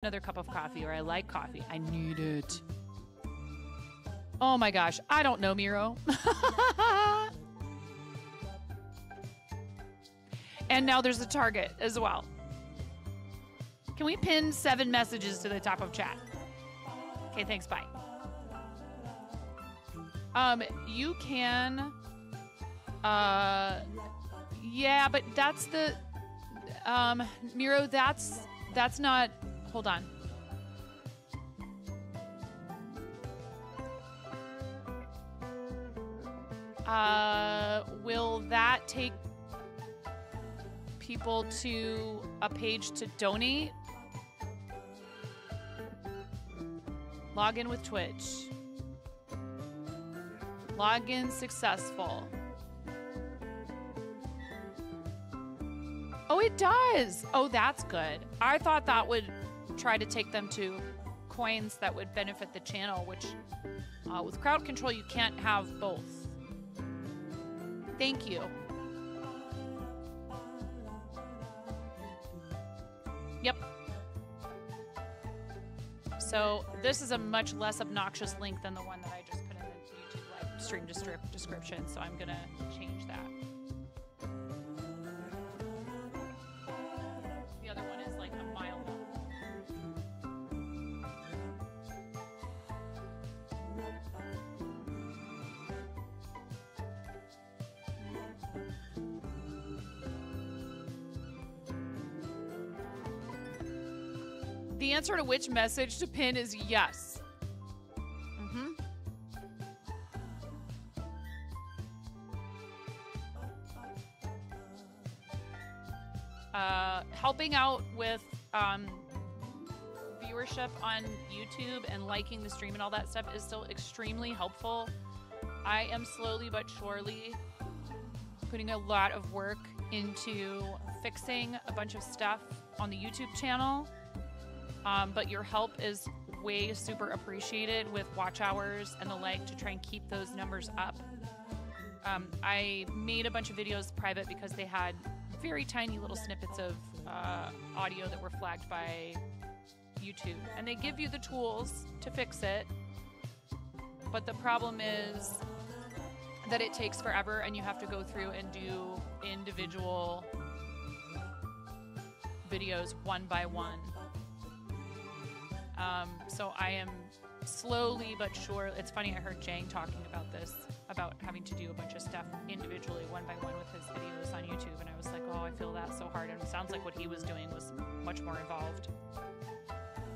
another cup of coffee, or I like coffee. I need it. Oh my gosh. I don't know, Miro. And now there's a target as well. Can we pin 7 messages to the top of chat? Okay, thanks. Bye. You can. Yeah, but that's the. Miro, that's not. Hold on. Will that take people to a page to donate? Log in with Twitch. Login successful. Oh, it does. Oh, that's good. I thought that would try to take them to coins that would benefit the channel, which with crowd control, you can't have both. Thank you. Yep. So this is a much less obnoxious link than the one that I just put in the YouTube live stream description. So I'm gonna change that. The other one is like a mile long. The answer to which message to pin is yes. Helping out with viewership on YouTube and liking the stream and all that stuff is still extremely helpful. I am slowly but surely putting a lot of work into fixing a bunch of stuff on the YouTube channel. But your help is way super appreciated with watch hours and the like to try and keep those numbers up. I made a bunch of videos private because they had very tiny little snippets of audio that were flagged by YouTube. And they give you the tools to fix it. But the problem is that it takes forever and you have to go through and do individual videos one by one. So I am slowly but sure. It's funny, I heard Jang talking about this, about having to do a bunch of stuff individually, one by one, with his videos on YouTube, and I was like, oh, I feel that so hard. And it sounds like what he was doing was much more involved.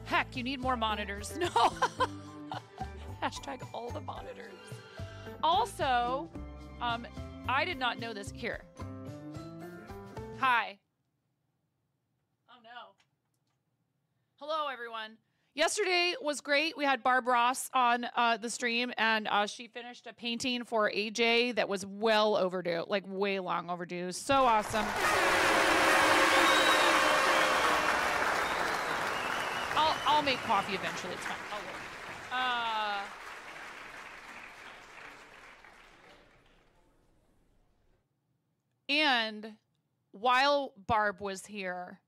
Heck, you need more monitors. No. Hashtag all the monitors. Also, I did not know this. Here. Hi. Oh no. Hello, everyone. Yesterday was great. We had Barb Ross on the stream, and she finished a painting for AJ that was well overdue, like way long overdue. So awesome. I'll make coffee eventually. It's fine. I'll wait. And while Barb was here,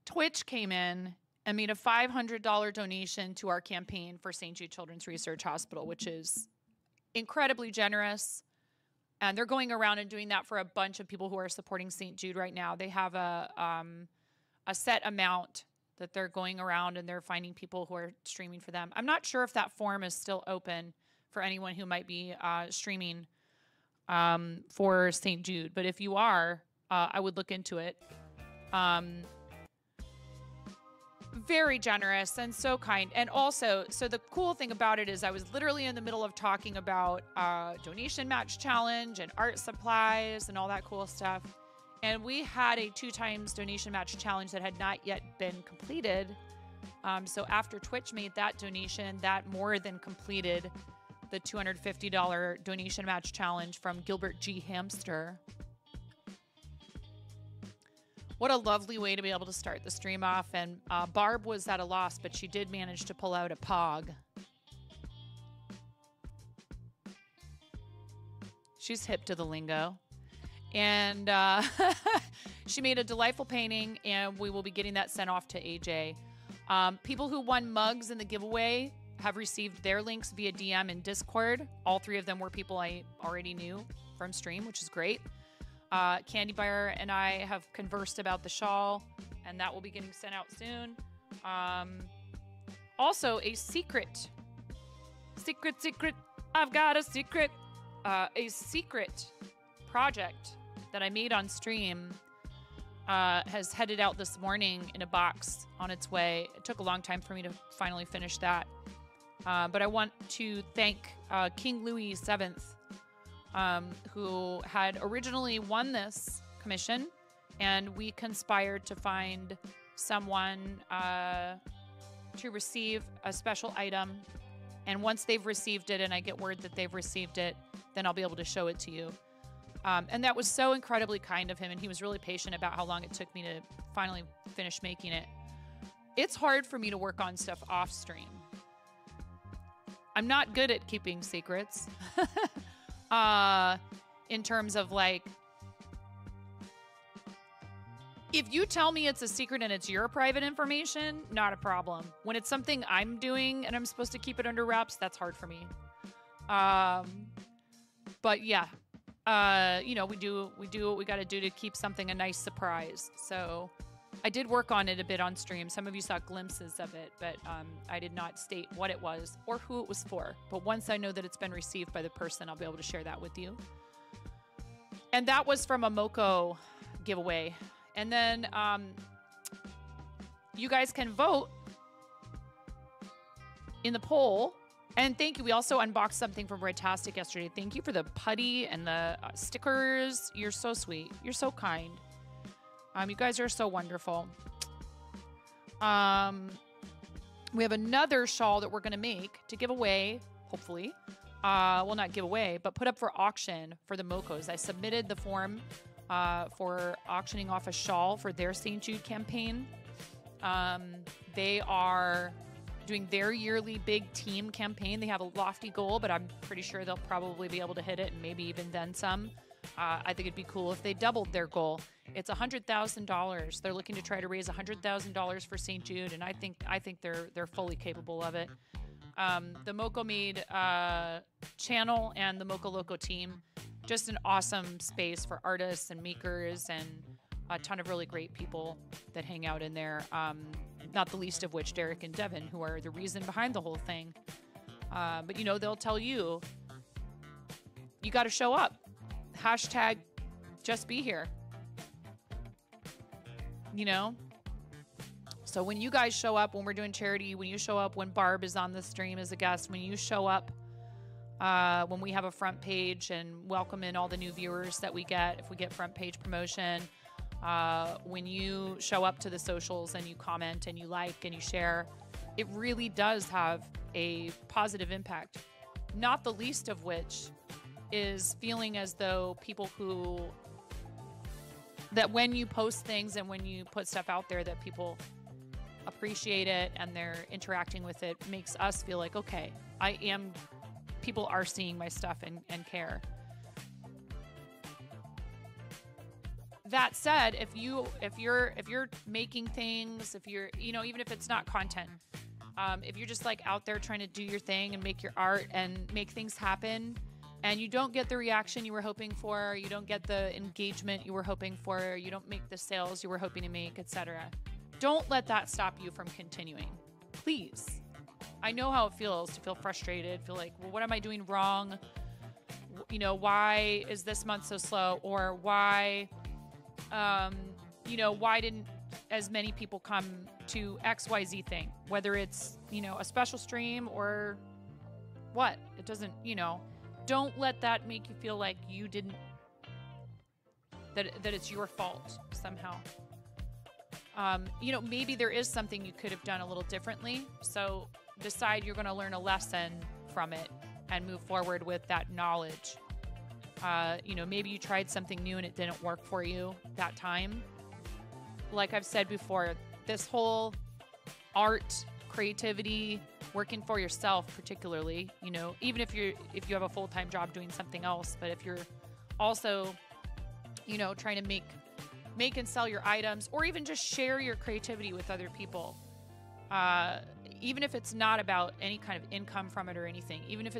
Twitch came in and made a $500 donation to our campaign for StJude Children's Research Hospital, which is incredibly generous. And they're going around and doing that for a bunch of people who are supporting StJude right now. They have a set amount that they're going around and they're finding people who are streaming for them. I'm not sure if that form is still open for anyone who might be streaming for StJude. But if you are, I would look into it. Very generous and so kind. And also, so the cool thing about it is I was literally in the middle of talking about donation match challenge and art supplies and all that cool stuff. And we had a 2x donation match challenge that had not yet been completed. So after Twitch made that donation, that more than completed the $250 donation match challenge from Gilbert G. Hamster. What a lovely way to be able to start the stream off. And Barb was at a loss, but she did manage to pull out a pog. She's hip to the lingo. And she made a delightful painting, and we will be getting that sent off to AJ. People who won mugs in the giveaway have received their links via DM in Discord. All 3 of them were people I already knew from stream, which is great. Candy Bar and I have conversed about the shawl, and that will be getting sent out soon. Also, a secret. I've got a secret. A secret project that I made on stream has headed out this morning in a box on its way. It took a long time for me to finally finish that. But I want to thank King Louis VII, who had originally won this commission, and we conspired to find someone to receive a special item. And once they've received it and I get word that they've received it, then I'll be able to show it to you. And that was so incredibly kind of him, and he was really patient about how long it took me to finally finish making it. It's hard for me to work on stuff off stream. I'm not good at keeping secrets. In terms of like, if you tell me it's a secret and it's your private information, not a problem. When it's something I'm doing and I'm supposed to keep it under wraps, that's hard for me. But yeah, you know, we do what we got to do to keep something a nice surprise. So I did work on it a bit on stream. Some of you saw glimpses of it, but I did not state what it was or who it was for. But once I know that it's been received by the person, I'll be able to share that with you. And that was from a Moko giveaway. And then you guys can vote in the poll. And thank you. We also unboxed something from Redtastic yesterday. Thank you for the putty and the stickers. You're so sweet. You're so kind. You guys are so wonderful. We have another shawl that we're going to make to give away, hopefully. Well, not give away, but put up for auction for the Mokos. I submitted the form for auctioning off a shawl for their StJude campaign. They are doing their yearly big team campaign. They have a lofty goal, but I'm pretty sure they'll probably be able to hit it and maybe even then some. I think it'd be cool if they doubled their goal. It's $100,000. They're looking to try to raise $100,000 for StJude, and I think they're fully capable of it. The Moko Made channel and the Moko Loco team, just an awesome space for artists and makers and a ton of really great people that hang out in there. Not the least of which Derek and Devin, who are the reason behind the whole thing. But you know, they'll tell you, you got to show up. Hashtag just be here. You know? So when you guys show up, when we're doing charity, when you show up, when Barb is on the stream as a guest, when you show up, when we have a front page and welcome in all the new viewers that we get, if we get front page promotion, when you show up to the socials and you comment and you like and you share, it really does have a positive impact. Not the least of which is feeling as though people that when you post things and when you put stuff out there that people appreciate it and they're interacting with it, makes us feel like, okay, people are seeing my stuff and care. That said, if you're making things, if you're, you know, even if it's not content, if you're just like out there trying to do your thing and make your art and make things happen, and you don't get the reaction you were hoping for, you don't get the engagement you were hoping for, you don't make the sales you were hoping to make, etc. Don't let that stop you from continuing. Please. I know how it feels to feel frustrated, feel like, well, what am I doing wrong? You know, why is this month so slow? Or why, you know, why didn't as many people come to XYZ thing? Whether it's, you know, a special stream or what? It doesn't, you know, don't let that make you feel like you didn't, that it's your fault somehow. You know, maybe there is something you could have done a little differently. So decide you're going to learn a lesson from it and move forward with that knowledge. You know, maybe you tried something new and it didn't work for you that time. Like I've said before, this whole art, creativity, working for yourself particularly, you know, even if you have a full-time job doing something else, but if you're also, you know, trying to make and sell your items or even just share your creativity with other people, Even if it's not about any kind of income from it or anything, even if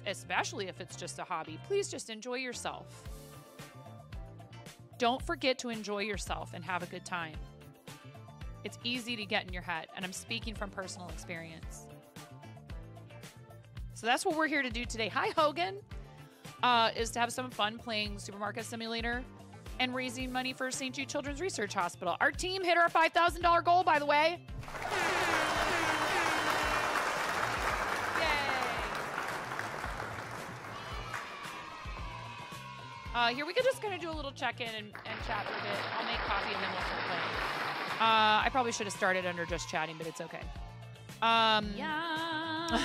especially if it's just a hobby, please just enjoy yourself. Don't forget to enjoy yourself and have a good time. It's easy to get in your head, and I'm speaking from personal experience. So that's what we're here to do today. Hi, Hogan. Is to have some fun playing Supermarket Simulator and raising money for StJude Children's Research Hospital. Our team hit our $5,000 goal, by the way. Yay. Here we could just kind of do a little check-in and chat for a bit. I'll make coffee and then we'll start playing. I probably should have started under just chatting, but it's okay. Yes.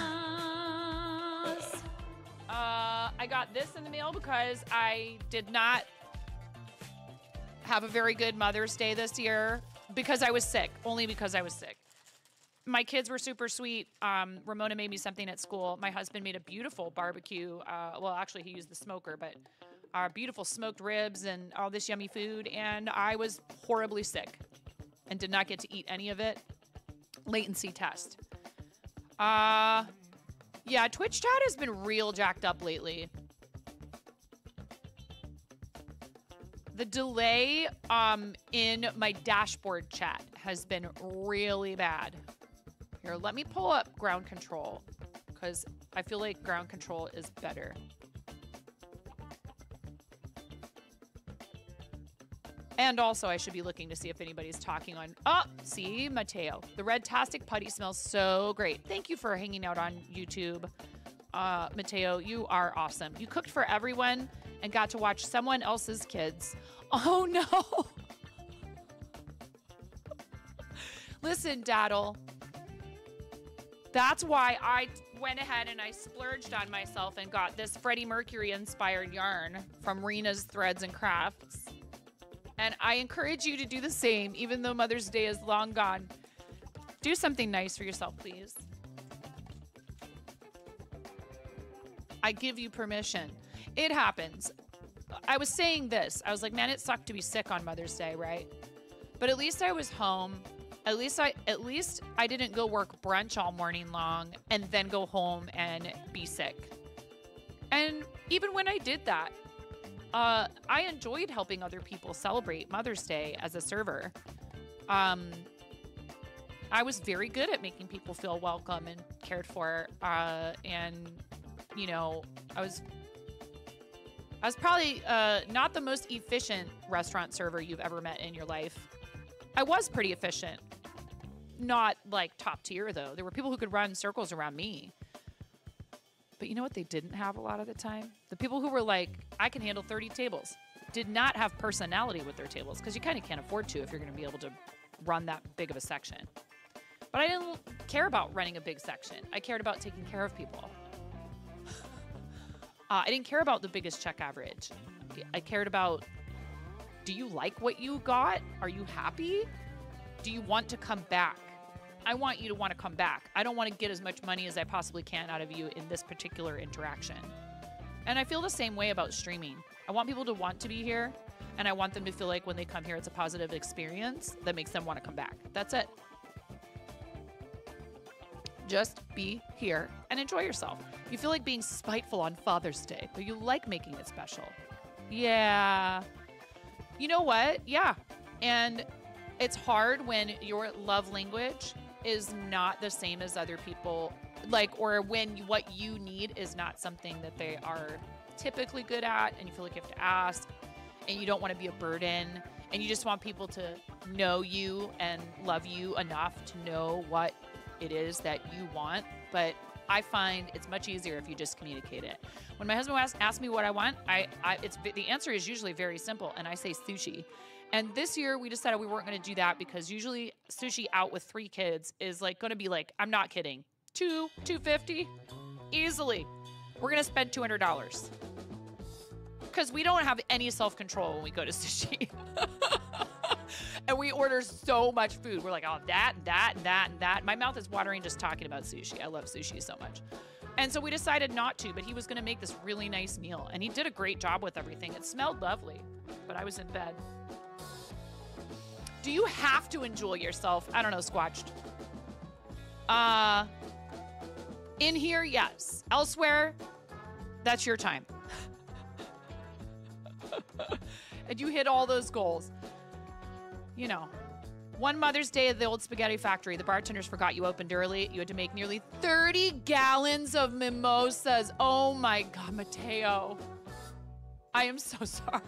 I got this in the mail because I did not have a very good Mother's Day this year because I was sick, only because I was sick. My kids were super sweet. Ramona made me something at school. My husband made a beautiful barbecue. Well, actually, he used the smoker, but beautiful smoked ribs and all this yummy food. And I was horribly sick and did not get to eat any of it. Latency test. Yeah, Twitch chat has been real jacked up lately. The delay in my dashboard chat has been really bad. Here, let me pull up ground control because I feel like ground control is better. And also, I should be looking to see if anybody's talking on... Oh, see, Mateo. The red-tastic putty smells so great. Thank you for hanging out on YouTube. Mateo, you are awesome. You cooked for everyone and got to watch someone else's kids. Oh, no. Listen, Daddle. That's why I went ahead and I splurged on myself and got this Freddie Mercury-inspired yarn from Rena's Threads and Crafts. And I encourage you to do the same, even though Mother's Day is long gone. Do something nice for yourself, please. I give you permission. It happens. I was saying this. I was like, man, it sucked to be sick on Mother's Day, right? But at least I was home. At least I didn't go work brunch all morning long and then go home and be sick. And even when I did that, I enjoyed helping other people celebrate Mother's Day as a server. I was very good at making people feel welcome and cared for. And, you know, I was probably not the most efficient restaurant server you've ever met in your life. I was pretty efficient. Not like top tier, though. There were people who could run circles around me. But you know what they didn't have a lot of the time? The people who were like, I can handle 30 tables, did not have personality with their tables because you kind of can't afford to if you're going to be able to run that big of a section. But I didn't care about running a big section. I cared about taking care of people. I didn't care about the biggest check average. I cared about, do you like what you got? Are you happy? Do you want to come back? I want you to want to come back. I don't want to get as much money as I possibly can out of you in this particular interaction. And I feel the same way about streaming. I want people to want to be here, and I want them to feel like when they come here, it's a positive experience that makes them want to come back. That's it. Just be here and enjoy yourself. You feel like being spiteful on Father's Day, but you like making it special. Yeah. You know what? Yeah. And it's hard when your love language is not the same as other people, like, or when what you need is not something that they are typically good at, and you feel like you have to ask, and you don't want to be a burden, and you just want people to know you and love you enough to know what it is that you want. But I find it's much easier if you just communicate it. When my husband asks me what I want, the answer is usually very simple, and I say sushi. And this year we decided we weren't going to do that because usually sushi out with 3 kids is like going to be like, I'm not kidding, $250 easily. We're going to spend $200 because we don't have any self-control when we go to sushi. And we order so much food. We're like, oh, that, and that, and that, and that. My mouth is watering just talking about sushi. I love sushi so much. And so we decided not to, but he was going to make this really nice meal. And he did a great job with everything. It smelled lovely, but I was in bed. Do you have to enjoy yourself? I don't know, Squatched. In here, yes. Elsewhere, that's your time. And you hit all those goals. You know, one Mother's Day at the old spaghetti factory, the bartenders forgot you opened early. You had to make nearly 30 gallons of mimosas. Oh my God, Mateo. I am so sorry.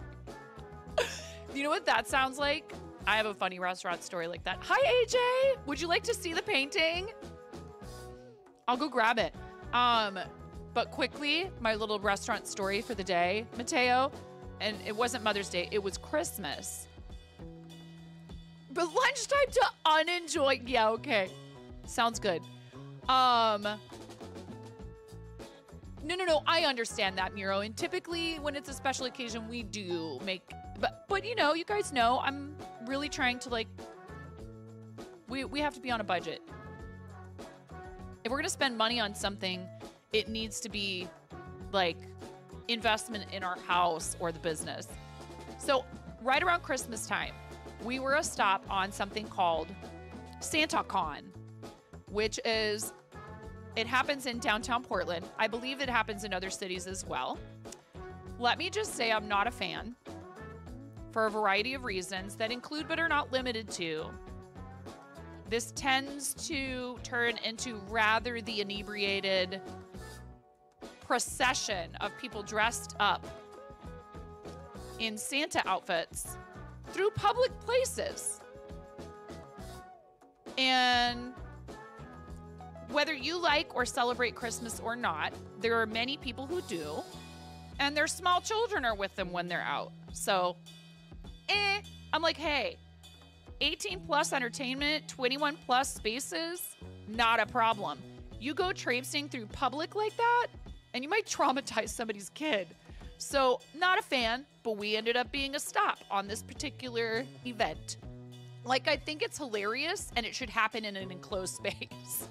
You know what that sounds like? I have a funny restaurant story like that. Hi, AJ. Would you like to see the painting? I'll go grab it. But quickly, my little restaurant story for the day, Mateo. And it wasn't Mother's Day, it was Christmas. But lunchtime to unenjoy. Yeah, okay. Sounds good. No, I understand that, Miro. And typically when it's a special occasion, we do make, but you know, you guys know, I'm really trying to like, we have to be on a budget. If we're gonna spend money on something, it needs to be like investment in our house or the business. So right around Christmas time, we were a stop on something called SantaCon, which is, it happens in downtown Portland. I believe it happens in other cities as well. Let me just say I'm not a fan for a variety of reasons that include but are not limited to. This tends to turn into rather the inebriated procession of people dressed up in Santa outfits through public places. And whether you like or celebrate Christmas or not, there are many people who do, and their small children are with them when they're out. So, I'm like, hey, 18 plus entertainment, 21 plus spaces, not a problem. You go traipsing through public like that, and you might traumatize somebody's kid. So, not a fan, but we ended up being a stop on this particular event. Like, I think it's hilarious, and it should happen in an enclosed space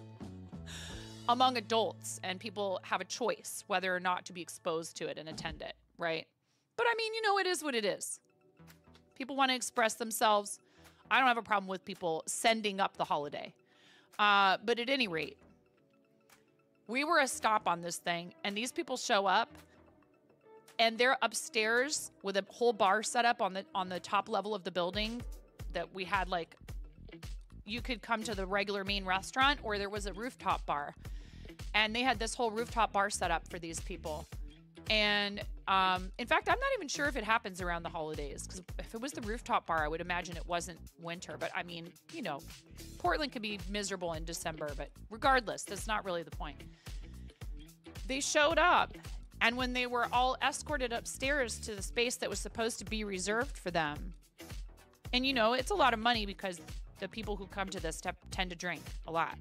among adults, and people have a choice whether or not to be exposed to it and attend it, right? But I mean, you know, it is what it is. People want to express themselves. I don't have a problem with people sending up the holiday. But at any rate, we were a stop on this thing, and these people show up, and they're upstairs with a whole bar set up on the top level of the building that we had. Like, you could come to the regular main restaurant, or there was a rooftop bar, and they had this whole rooftop bar set up for these people. And in fact, I'm not even sure if it happens around the holidays, because if it was the rooftop bar, I would imagine it wasn't winter. But I mean, you know, Portland can be miserable in December, but regardless, that's not really the point. They showed up, and when they were all escorted upstairs to the space that was supposed to be reserved for them, and you know, it's a lot of money because the people who come to this tend to drink a lot.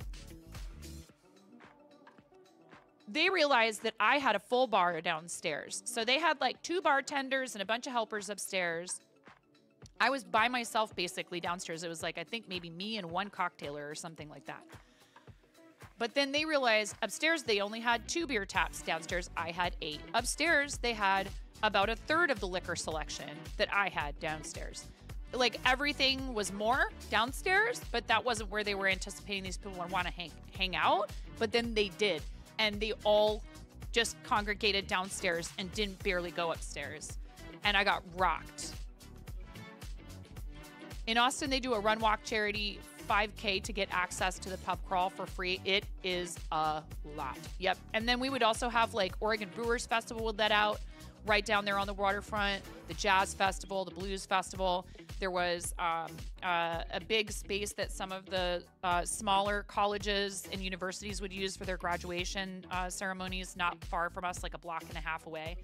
They realized that I had a full bar downstairs. So they had like 2 bartenders and a bunch of helpers upstairs. I was by myself basically downstairs. It was like, I think maybe me and 1 cocktailer or something like that. But then they realized upstairs they only had 2 beer taps. Downstairs I had 8. Upstairs they had about a third of the liquor selection that I had downstairs. Like, everything was more downstairs, but that wasn't where they were anticipating these people would want to hang out. But then they did. And they all just congregated downstairs and didn't barely go upstairs. And I got rocked. In Austin, they do a run walk charity 5K to get access to the pub crawl for free. It is a lot. Yep. And then we would also have like Oregon Brewers Festival would let out right down there on the waterfront, the Jazz Festival, the Blues Festival. There was a big space that some of the smaller colleges and universities would use for their graduation ceremonies, not far from us, like a block and a half away.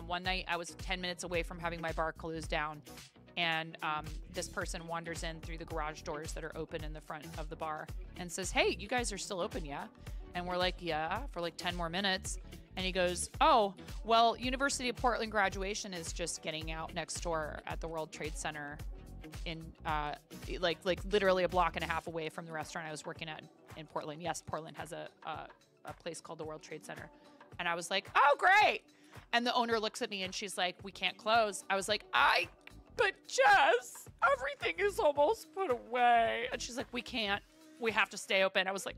One night I was 10 minutes away from having my bar closed down, and this person wanders in through the garage doors that are open in the front of the bar and says, "Hey, you guys are still open, yeah?" And we're like, "Yeah," for like 10 more minutes. And he goes, "Oh, well, University of Portland graduation is just getting out next door at the World Trade Center in like literally a block and a half away from the restaurant I was working at in Portland." Yes, Portland has a place called the World Trade Center. And I was like, "Oh, great." And the owner looks at me and she's like, "We can't close." I was like, but Jess, everything is almost put away." And she's like, "We can't. we have to stay open. I was like,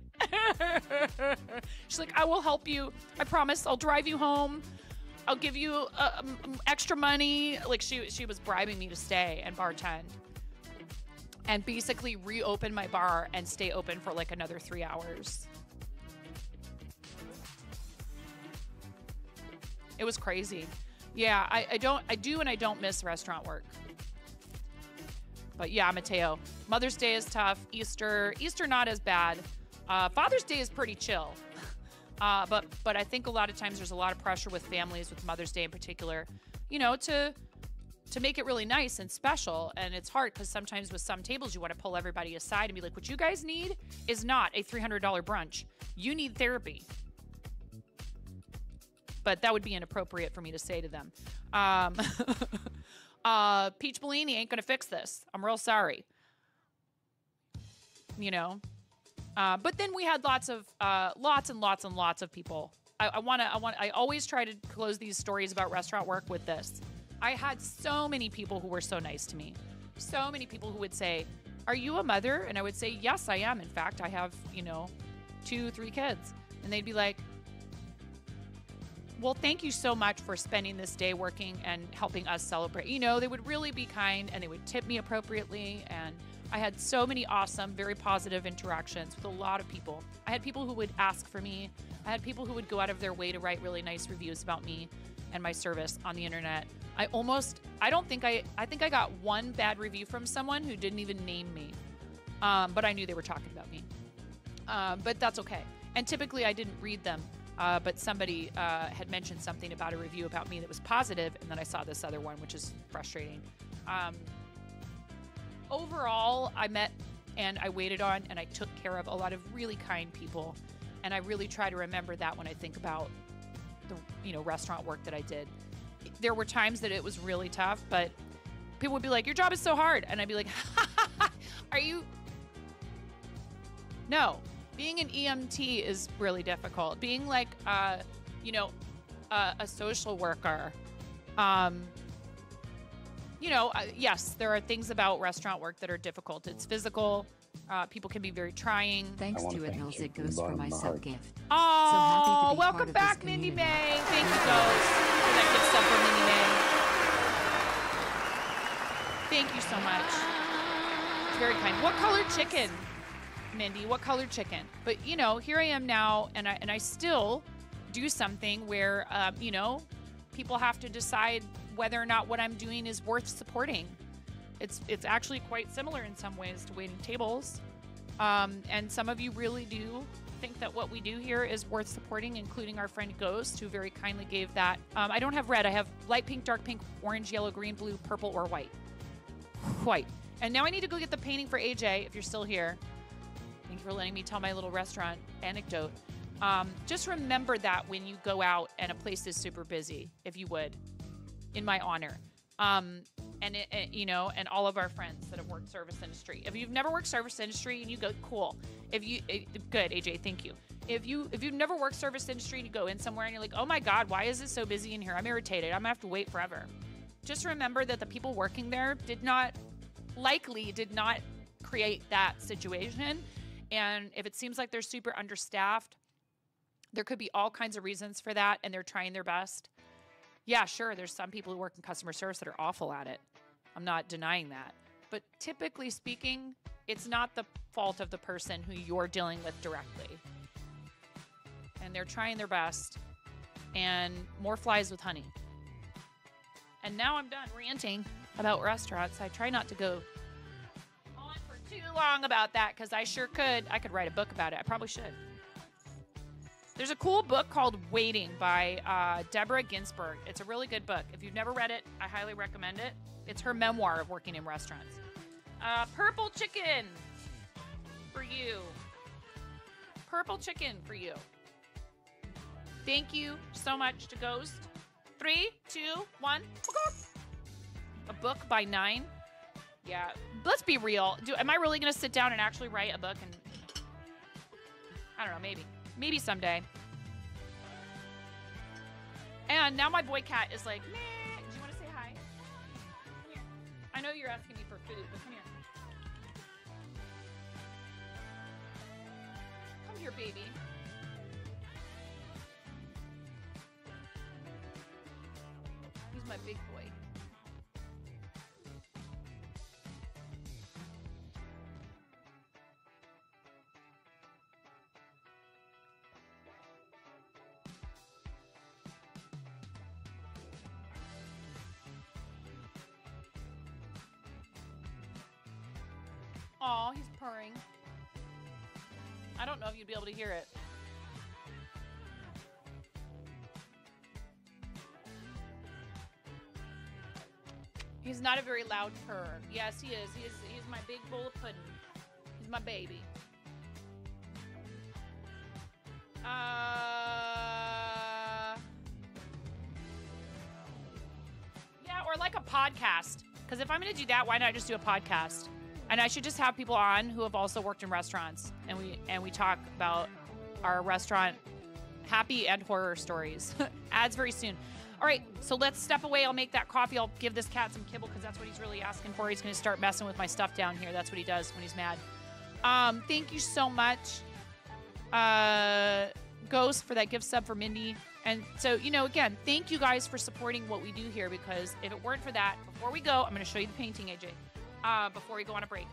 she's like, I will help you. I promise I'll drive you home. I'll give you extra money. Like she was bribing me to stay and bartend and basically reopen my bar and stay open for like another 3 hours. It was crazy. Yeah, I do and I don't miss restaurant work. But yeah, Mateo, Mother's Day is tough. Easter not as bad. Father's Day is pretty chill. But I think a lot of times there's a lot of pressure with families, with Mother's Day in particular, you know, to make it really nice and special. And it's hard because sometimes with some tables you want to pull everybody aside and be like, what you guys need is not a $300 brunch. You need therapy. But that would be inappropriate for me to say to them. Peach Bellini ain't gonna fix this. I'm real sorry. You know, but then we had lots and lots of people. I always try to close these stories about restaurant work with this. I had so many people who were so nice to me. So many people who would say, "Are you a mother?" And I would say, "Yes, I am. In fact, I have, 2, 3 kids." And they'd be like, well, thank you so much for spending this day working and helping us celebrate. They would really be kind and they would tip me appropriately. And I had so many awesome, very positive interactions with a lot of people. I had people who would ask for me. I had people who would go out of their way to write really nice reviews about me and my service on the internet. I think I got one bad review from someone who didn't even name me. But I knew they were talking about me. But that's okay. And typically I didn't read them. But somebody had mentioned something about a review about me that was positive, and then I saw this other one, which is frustrating. Overall, I met and I waited on and I took care of a lot of really kind people, and I really try to remember that when I think about the restaurant work that I did. There were times that it was really tough, but people would be like, "Your job is so hard," and I'd be like, "Are you?" No. Being an EMT is really difficult. Being like, a social worker, yes, there are things about restaurant work that are difficult. It's physical. People can be very trying. Thanks to it, Hills, it goes for my sub gift. Oh, so happy to be welcome part of back, this Mindy community. May. Thank you, Ghost, for that gift sub for Mindy May. Thank you so much. It's very kind. What colored chicken? Mindy, what colored chicken? But here I am now, and I still do something where people have to decide whether or not what I'm doing is worth supporting. It's actually quite similar in some ways to waiting tables, and some of you really do think that what we do here is worth supporting, including our friend Ghost, who very kindly gave that. I don't have red. I have light pink, dark pink, orange, yellow, green, blue, purple, or white. White. And now I need to go get the painting for AJ. If you're still here. Thank you for letting me tell my little restaurant anecdote. Just remember that when you go out and a place is super busy, if you would, in my honor. And all of our friends that have worked service industry. If you've never worked service industry and you go, cool. Good, AJ, thank you. If you've never worked service industry and you go in somewhere and you're like, oh my God, why is it so busy in here? I'm irritated. I'm gonna have to wait forever. Just remember that the people working there did not create that situation. And if it seems like they're super understaffed, there could be all kinds of reasons for that, and they're trying their best. Yeah, sure, there's some people who work in customer service that are awful at it. I'm not denying that. But typically speaking, it's not the fault of the person who you're dealing with directly. And they're trying their best, and more flies with honey. And now I'm done ranting about restaurants. I try not to go too long about that because I sure could. I could write a book about it. I probably should. There's a cool book called Waiting by Deborah Ginsburg. It's a really good book. If you've never read it, I highly recommend it. It's her memoir of working in restaurants. Purple chicken for you. Purple chicken for you. Thank you so much to Ghost. 3, 2, 1. A book by 9. Yeah, let's be real. Am I really going to sit down and actually write a book? And I don't know, maybe someday. And now my boy cat is like, meh. Do you want to say hi? Come here. I know you're asking me for food, but come here. here, baby. He's my big boy. Aw, he's purring. I don't know if you'd be able to hear it. He's not a very loud purr. Yes, he is. He's my big bowl of pudding. He's my baby. Yeah, or like a podcast. Because if I'm going to do that, why not just do a podcast? And I should just have people on who have also worked in restaurants, and we talk about our restaurant happy and horror stories. Ads very soon. All right, so let's step away. I'll make that coffee. I'll give this cat some kibble because that's what he's really asking for. He's going to start messing with my stuff down here. That's what he does when he's mad. Thank you so much, Ghost, for that gift sub for Mindy. And so, you know, again, thank you guys for supporting what we do here, because if it weren't for that, before we go, I'm going to show you the painting, AJ. Before we go on a break,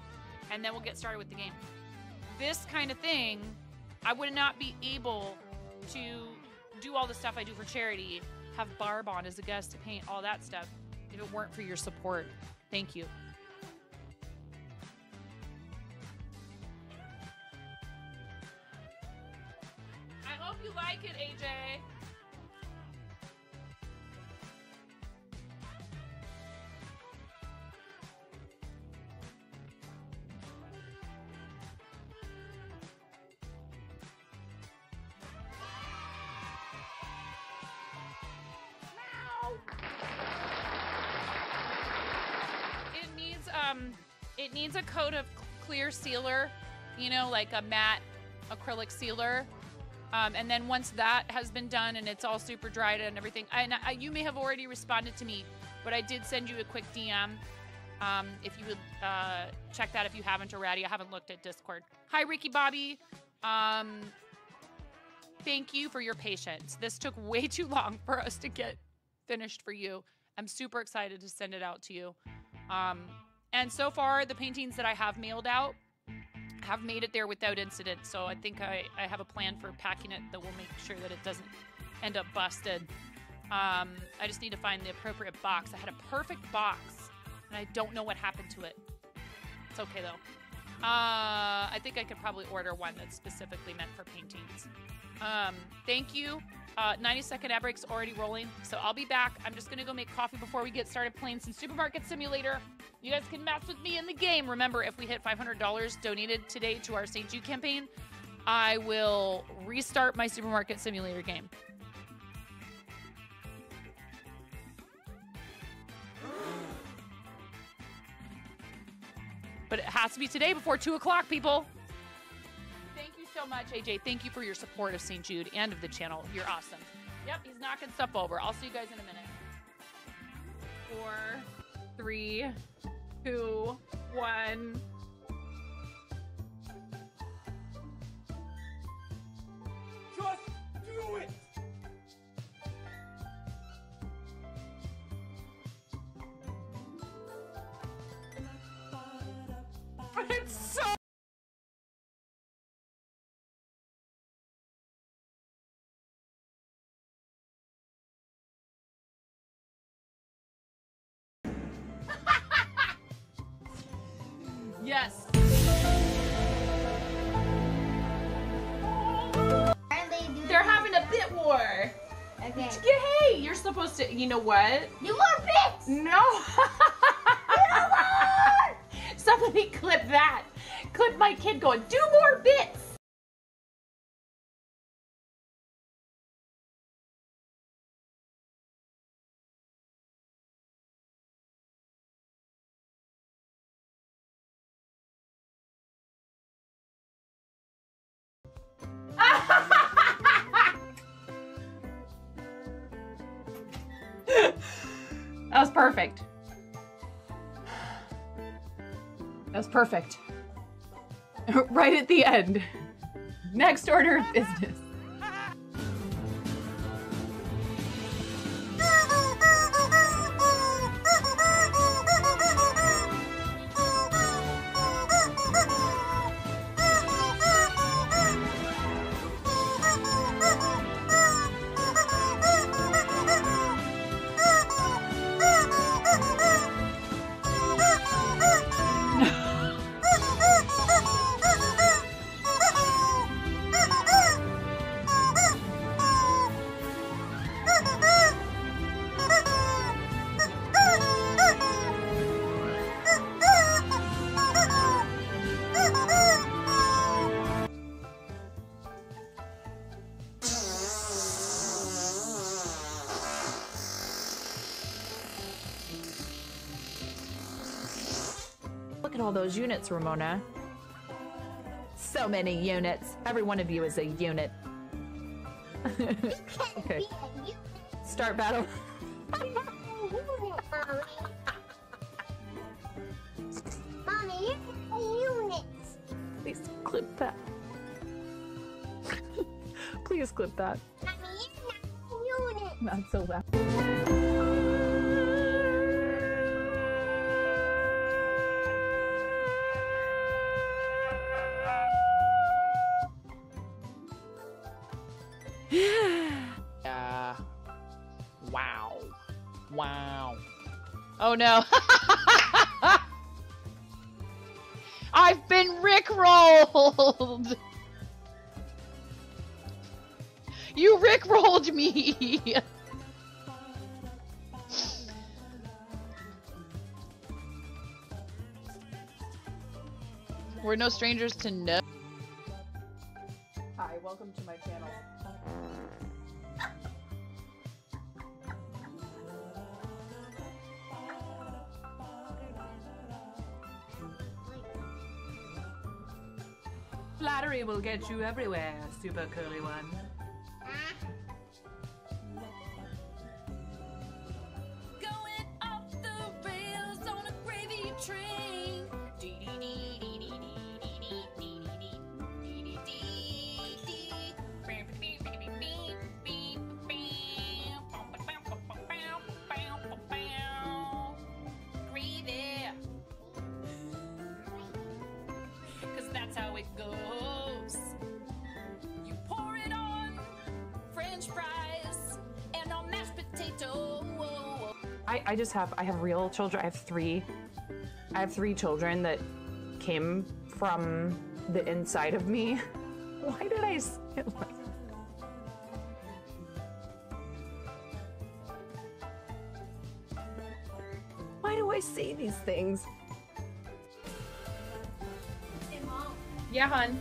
and then we'll get started with the game. This kind of thing, I would not be able to do all the stuff I do for charity, have Barb on as a guest to paint all that stuff, if it weren't for your support. Thank you. I hope you like it, AJ. It needs a coat of clear sealer, you know, like a matte acrylic sealer. And then once that has been done and it's all super dried and everything, you may have already responded to me, but I did send you a quick DM. If you would check that if you haven't already. I haven't looked at Discord. Hi, Ricky Bobby. Thank you for your patience. This took way too long for us to get finished for you. I'm super excited to send it out to you. And so far, the paintings that I have mailed out have made it there without incident. So I think I have a plan for packing it that will make sure that it doesn't end up busted. I just need to find the appropriate box. I had a perfect box, and I don't know what happened to it. It's okay, though. I think I could probably order one that's specifically meant for paintings. Thank you. 90-second ad break's already rolling, so I'll be back. I'm just going to go make coffee before we get started playing some Supermarket Simulator. You guys can mess with me in the game. Remember, if we hit $500 donated today to our StJude campaign, I will restart my Supermarket Simulator game. But it has to be today before 2 o'clock, people. Thank you so much, AJ. Thank you for your support of StJude and of the channel. You're awesome. Yep, he's knocking stuff over. I'll see you guys in a minute. 4, 3, 2, 1. Just do it! It's so... Yes. They're having a bit war. Okay. Hey, you're supposed to, you know what? You more bits! No. Somebody clip that. Clip my kid going, do more bits. That was perfect. That was perfect. Right at the end. Next order of business. Look at all those units, Ramona. So many units. Every one of you is a unit. Okay. Start battle. Mommy, you're a unit. Please clip that. Please clip that. Mommy, you're not a unit. Not so loud. Yeah. Wow. Wow. Oh no. I've been rickrolled. You rickrolled me. We're no strangers to no. Hi, welcome to my channel. Flattery will get you everywhere, super curly one. Going off the rails on a gravy train. Gravy. 'Cause that's how it goes. You pour it on French fries and on mashed potato. I have real children. I have three children that came from the inside of me. Why did I say it like that? Why do I say these things? Yeah, hun.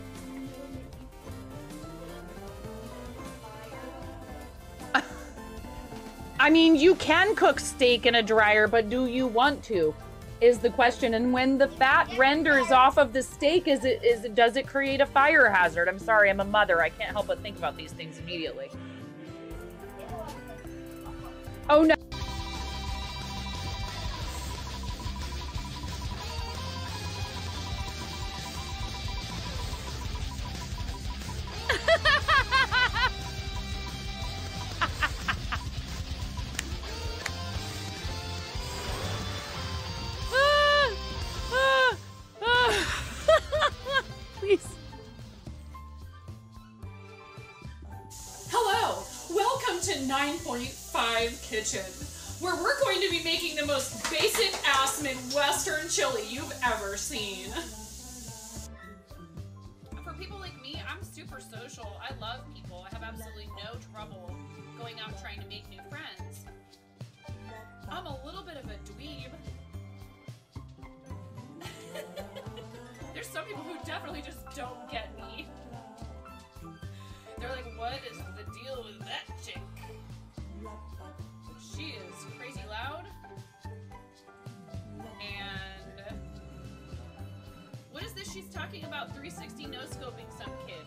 I mean, you can cook steak in a dryer, but do you want to? Is the question. And when the fat renders off of the steak, does it create a fire hazard? I'm sorry, I'm a mother. I can't help but think about these things immediately. Oh no. Please. Hello, welcome to 9.5 Kitchen, where we're going to be making the most basic ass Midwestern chili you've ever seen. For people like me, I'm super social. I love people. I have absolutely no trouble going out trying to make new friends. I'm a little bit of a dweeb. There's some people who definitely just don't get me. They're like, what is the deal with that chick? She is crazy loud. And what is this she's talking about? 360 no scoping some kid.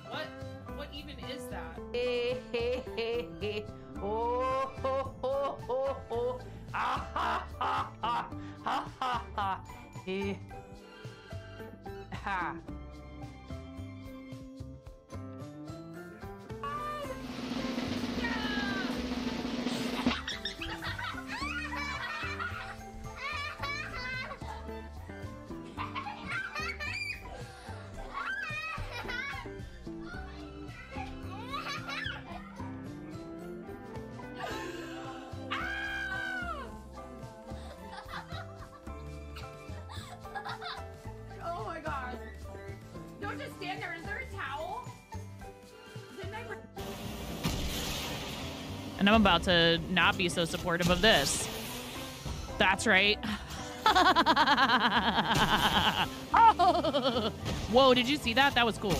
What even is that? Hey, hey, hey, hey. Oh, ho, ho, ho, ho. Ah, ha, ha, ha. Ha, ha, ha. Ha. And I'm about to not be so supportive of this. That's right. Oh. Whoa, did you see that? That was cool.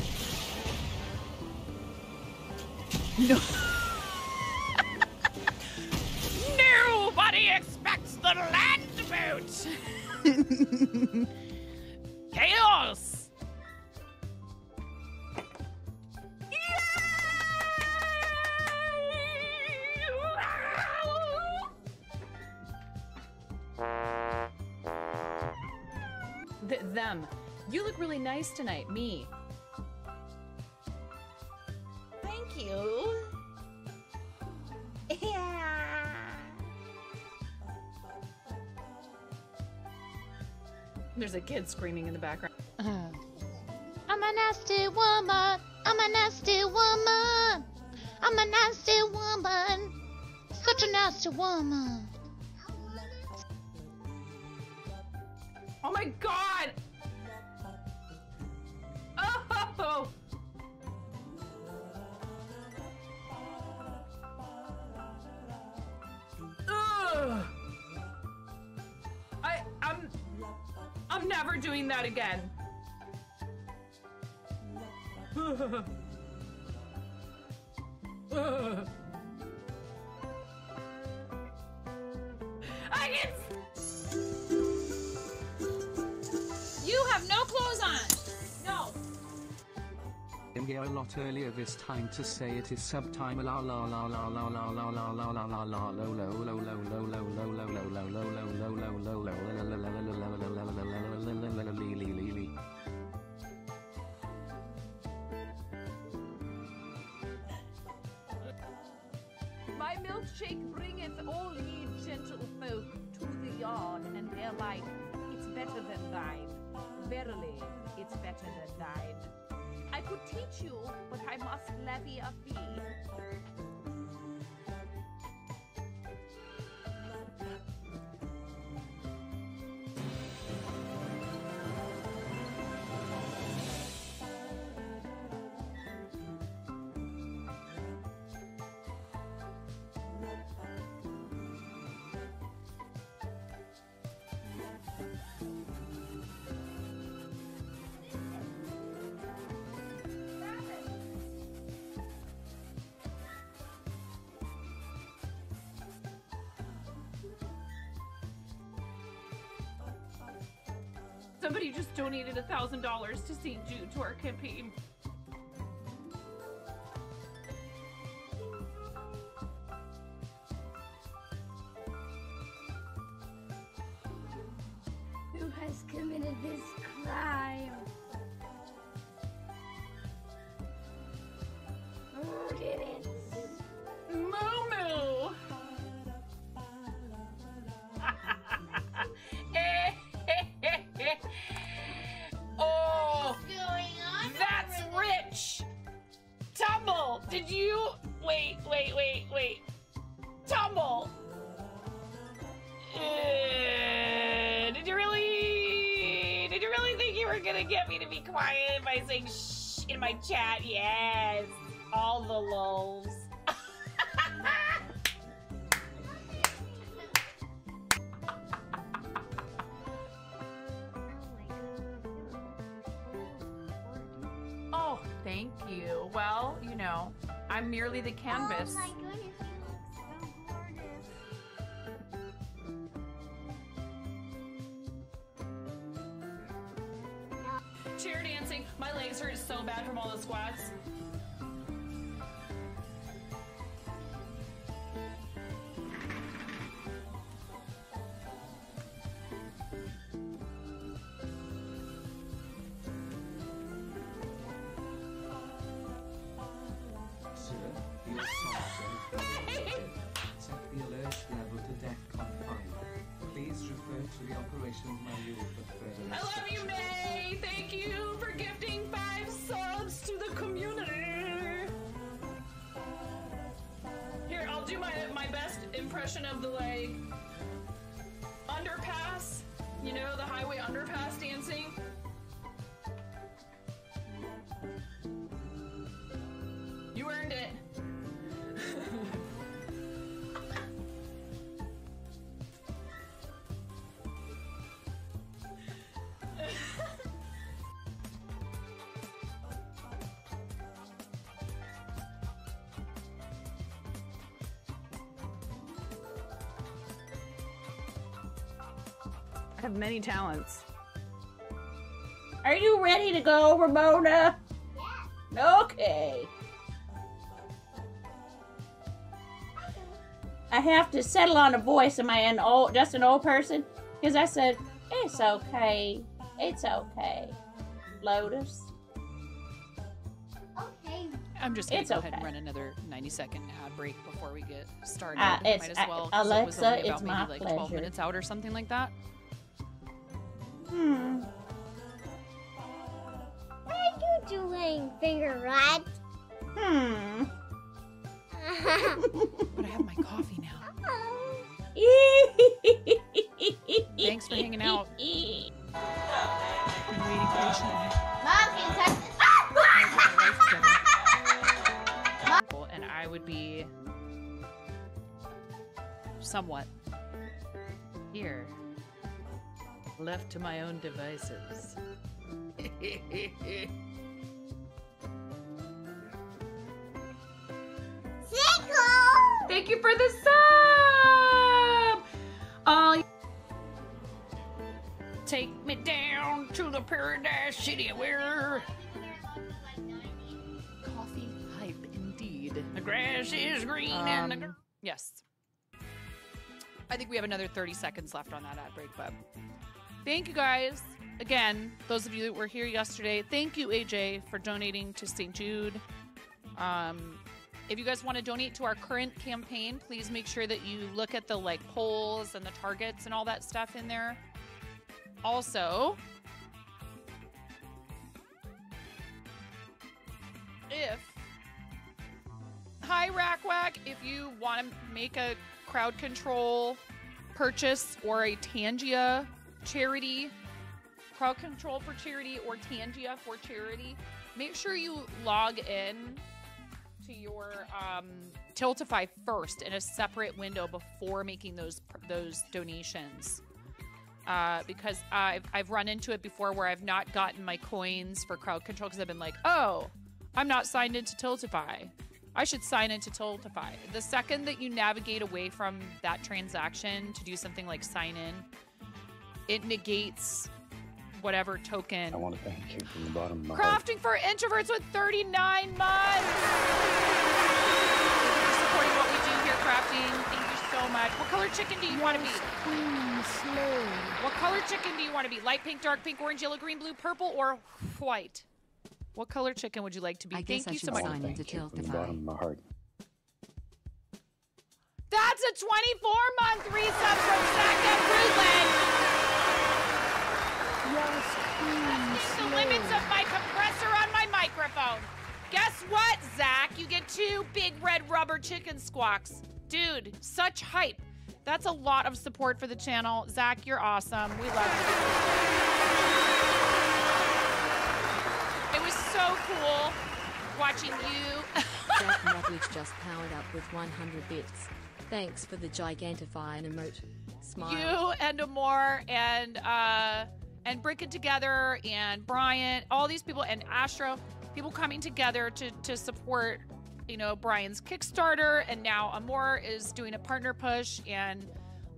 No. Nobody expects the land boat. Chaos. Them. You look really nice tonight. Me. Thank you. Yeah. There's a kid screaming in the background. I'm a nasty woman. I'm a nasty woman. I'm a nasty woman. Such a nasty woman. Oh my god! Oh! Ugh. I'm never doing that again. I can. You have no clothes on. No. I'm here a lot earlier this time to say it is subtime la la la la la la la la la la la la low low low low low low low low low low low low low My milkshake bringeth all ye gentlefolk to the yard, and they're like, it's better than thine. Verily, it's better than thine. I could teach you, but I must levy a fee. Somebody just donated $1,000 to StJude to our campaign. Who has committed this crime? Who did it? Moo. Oh, What's going on? that's rich. Tumble. Did you wait? Tumble. Did you really think you were gonna get me to be quiet by saying shh in my chat? Yes, all the lulls. Oh, thank you. Well, you know, I'm merely the canvas. Oh my goodness, you look so gorgeous. Chair dancing. My legs hurt so bad from all the squats. Sir, your soft set the alert level to DEFCON 5. Please refer to the operations manual for further I love you, May. Thank you for gifting 5 subs to the community. Here, I'll do my best impression of the like underpass. You know, the highway underpass dancing. You earned it. have many talents. Are you ready to go, Ramona? Yeah. Okay. I have to settle on a voice. Am I just an old person? Because I said, it's okay. It's okay. Lotus. Okay. I'm just going to go ahead and run another 90-second ad break before we get started. Might as well. 'Cause Alexa, it was only it's about my maybe like 12 pleasure. minutes out or something like that. What are you doing, finger rat? But I have my coffee now. Thanks for hanging out. Been waiting patiently. Mom, can you touch this? And I would be somewhat here, left to my own devices. Thank you for the sub! Take me down to the paradise city where coffee hype indeed. The grass is green and the yes. I think we have another 30 seconds left on that ad break, but thank you guys. Again, those of you that were here yesterday, thank you, AJ, for donating to StJude. If you guys want to donate to our current campaign, please make sure that you look at the polls and the targets and all that stuff in there. Also, hi Rackwack, if you want to make a crowd control purchase or a Tangia charity, crowd control for charity or Tangia for charity, make sure you log in to your Tiltify first in a separate window before making those donations. Because I've run into it before where I've not gotten my coins for crowd control because I've been like, oh, I'm not signed into Tiltify. I should sign into Tiltify. The second that you navigate away from that transaction to do something like sign in, it negates whatever token. I want to thank you from the bottom of my heart. Crafting for Introverts with 39 months. Thank you for supporting what we do here, Crafting. Thank you so much. What color chicken do you want to be? What color chicken do you want to be? Light pink, dark pink, orange, yellow, green, blue, purple, or white? What color chicken would you like to be? Thank you so much. Sign into Tiltify. From the bottom of my heart. That's a 24-month resub from Zach and Fruitland. That's the limits of my compressor on my microphone. Guess what, Zach? You get 2 big red rubber chicken squawks. Dude, such hype. That's a lot of support for the channel. Zach, you're awesome. We love you. It was so cool watching you. Zach Rutledge just powered up with 100 bits. Thanks for the gigantifying emote. Smile. You and Amor and Brickin' Together and Bryant, all these people, and Astro, people coming together to support, you know, Brian's Kickstarter, and now Amor is doing a partner push. And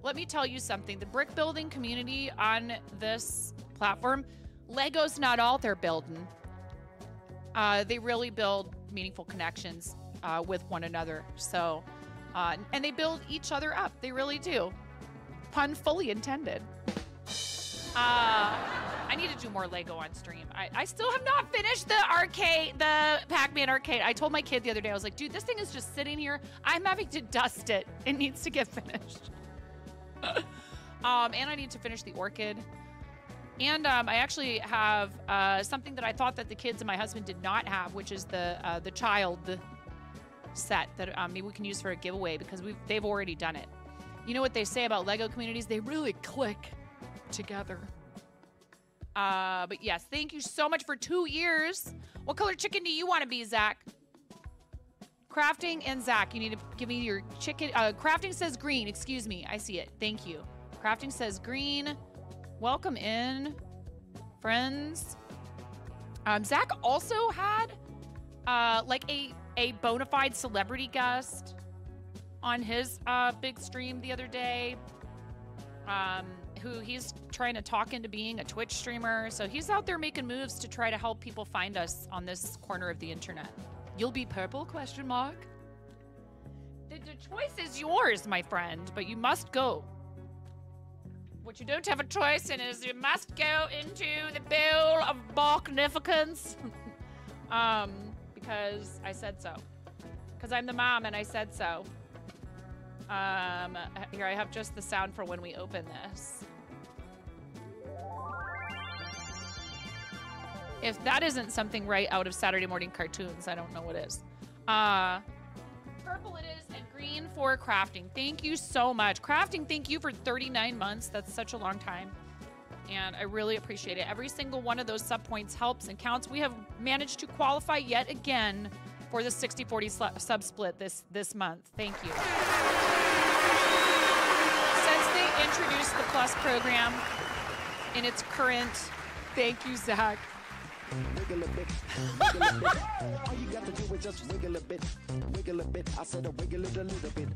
let me tell you something, the brick building community on this platform, Lego's not all they're building. They really build meaningful connections with one another. So, and they build each other up. They really do. Pun fully intended. I need to do more Lego on stream. I still have not finished the arcade, the Pac-Man arcade. I told my kid the other day, I was like, dude, this thing is just sitting here. I'm having to dust it. It needs to get finished. And I need to finish the orchid. And I actually have something that I thought that the kids and my husband did not have, which is the child set that maybe we can use for a giveaway because they've already done it. You know what they say about Lego communities? They really click together. But yes, thank you so much for 2 years. What color chicken do you want to be, Zach? Crafting and Zach, you need to give me your chicken. Crafting says green. Excuse me. I see it. Thank you. Crafting says green. Welcome in, friends. Zach also had like a bona fide celebrity guest on his big stream the other day. who he's trying to talk into being a Twitch streamer. So he's out there making moves to try to help people find us on this corner of the internet. You'll be purple, question mark? The choice is yours, my friend, but you must go. What you don't have a choice in is you must go into the bowl of magnificence. Because I said so. Because I'm the mom and I said so. Here I have just the sound for when we open this. If that isn't something right out of Saturday morning cartoons, I don't know what is. Purple it is, and green for crafting. Thank you so much. Crafting, thank you for 39 months. That's such a long time. And I really appreciate it. Every single one of those sub points helps and counts. We have managed to qualify yet again for the 60-40 sub split this month. Thank you. Since they introduced the Plus program in its current, thank you, Zach. Wiggle a bit, wiggle a bit. All you got to do is just wiggle a bit, wiggle a bit. I said wiggle it a little bit.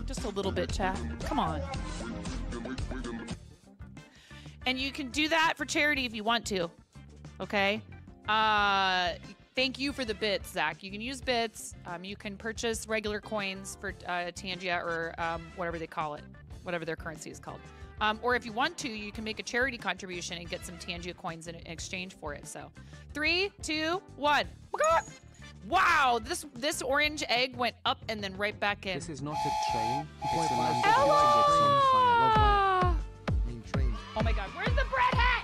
Just a little bit, chat. Come on. And you can do that for charity if you want to. Okay? Thank you for the bits, Zach. You can use bits. You can purchase regular coins for Tangia or whatever they call it, whatever their currency is called. Or if you want to, you can make a charity contribution and get some Tangia coins in exchange for it. So 3, 2, 1. Wow, this orange egg went up and then right back in. This is not a train. It's a man Ella! Oh my god, where's the bread hat?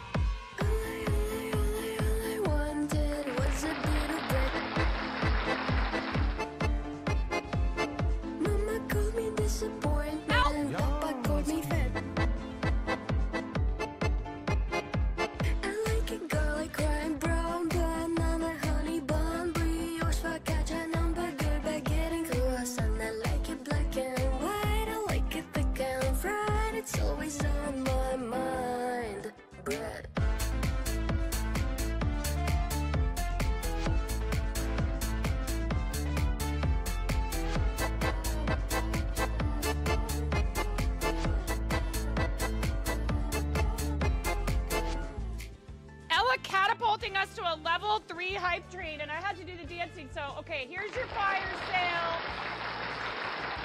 Catapulting us to a level 3 hype train, and I had to do the dancing. So, okay, here's your fire sale.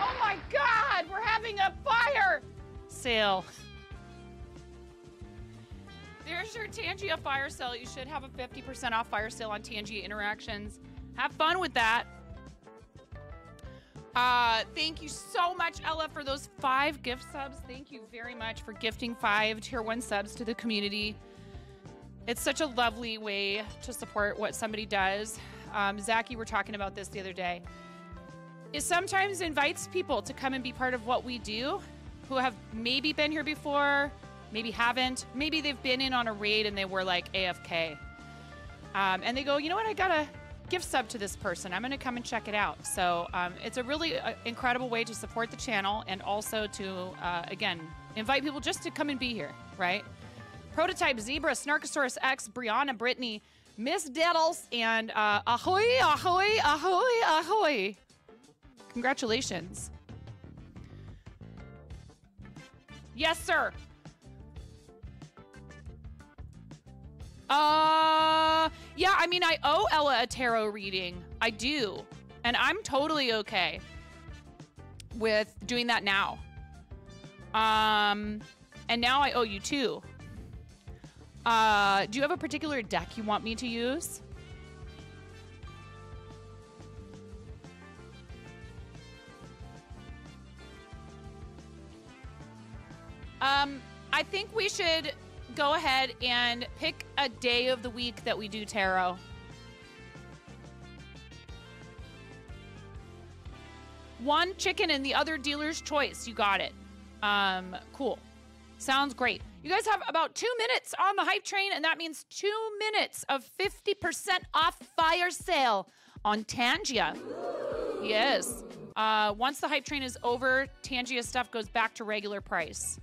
Oh my god, we're having a fire sale. There's your Tangia fire sale. You should have a 50% off fire sale on Tangia interactions. Have fun with that. Thank you so much, Ella, for those 5 gift subs. Thank you very much for gifting 5 tier 1 subs to the community. It's such a lovely way to support what somebody does. Zach, you were talking about this the other day. It sometimes invites people to come and be part of what we do who have maybe been here before, maybe haven't. Maybe they've been in on a raid and they were like AFK. And they go, you know what, I got a gift sub to this person. I'm going to come and check it out. So it's a really incredible way to support the channel and also to, again, invite people just to come and be here, right? Prototype, Zebra, Snarkosaurus X, Brianna, Brittany, Miss Diddles, and ahoy, ahoy, ahoy, ahoy. Congratulations. Yes, sir. Yeah, I mean, I owe Ella a tarot reading. I do. And I'm totally okay with doing that now. And now I owe you 2. Do you have a particular deck you want me to use? I think we should go ahead and pick a day of the week that we do tarot. One chicken and the other dealer's choice. You got it. Cool. Sounds great. You guys have about 2 minutes on the hype train, and that means 2 minutes of 50% off fire sale on Tangia. Yes. Once the hype train is over, Tangia stuff goes back to regular price.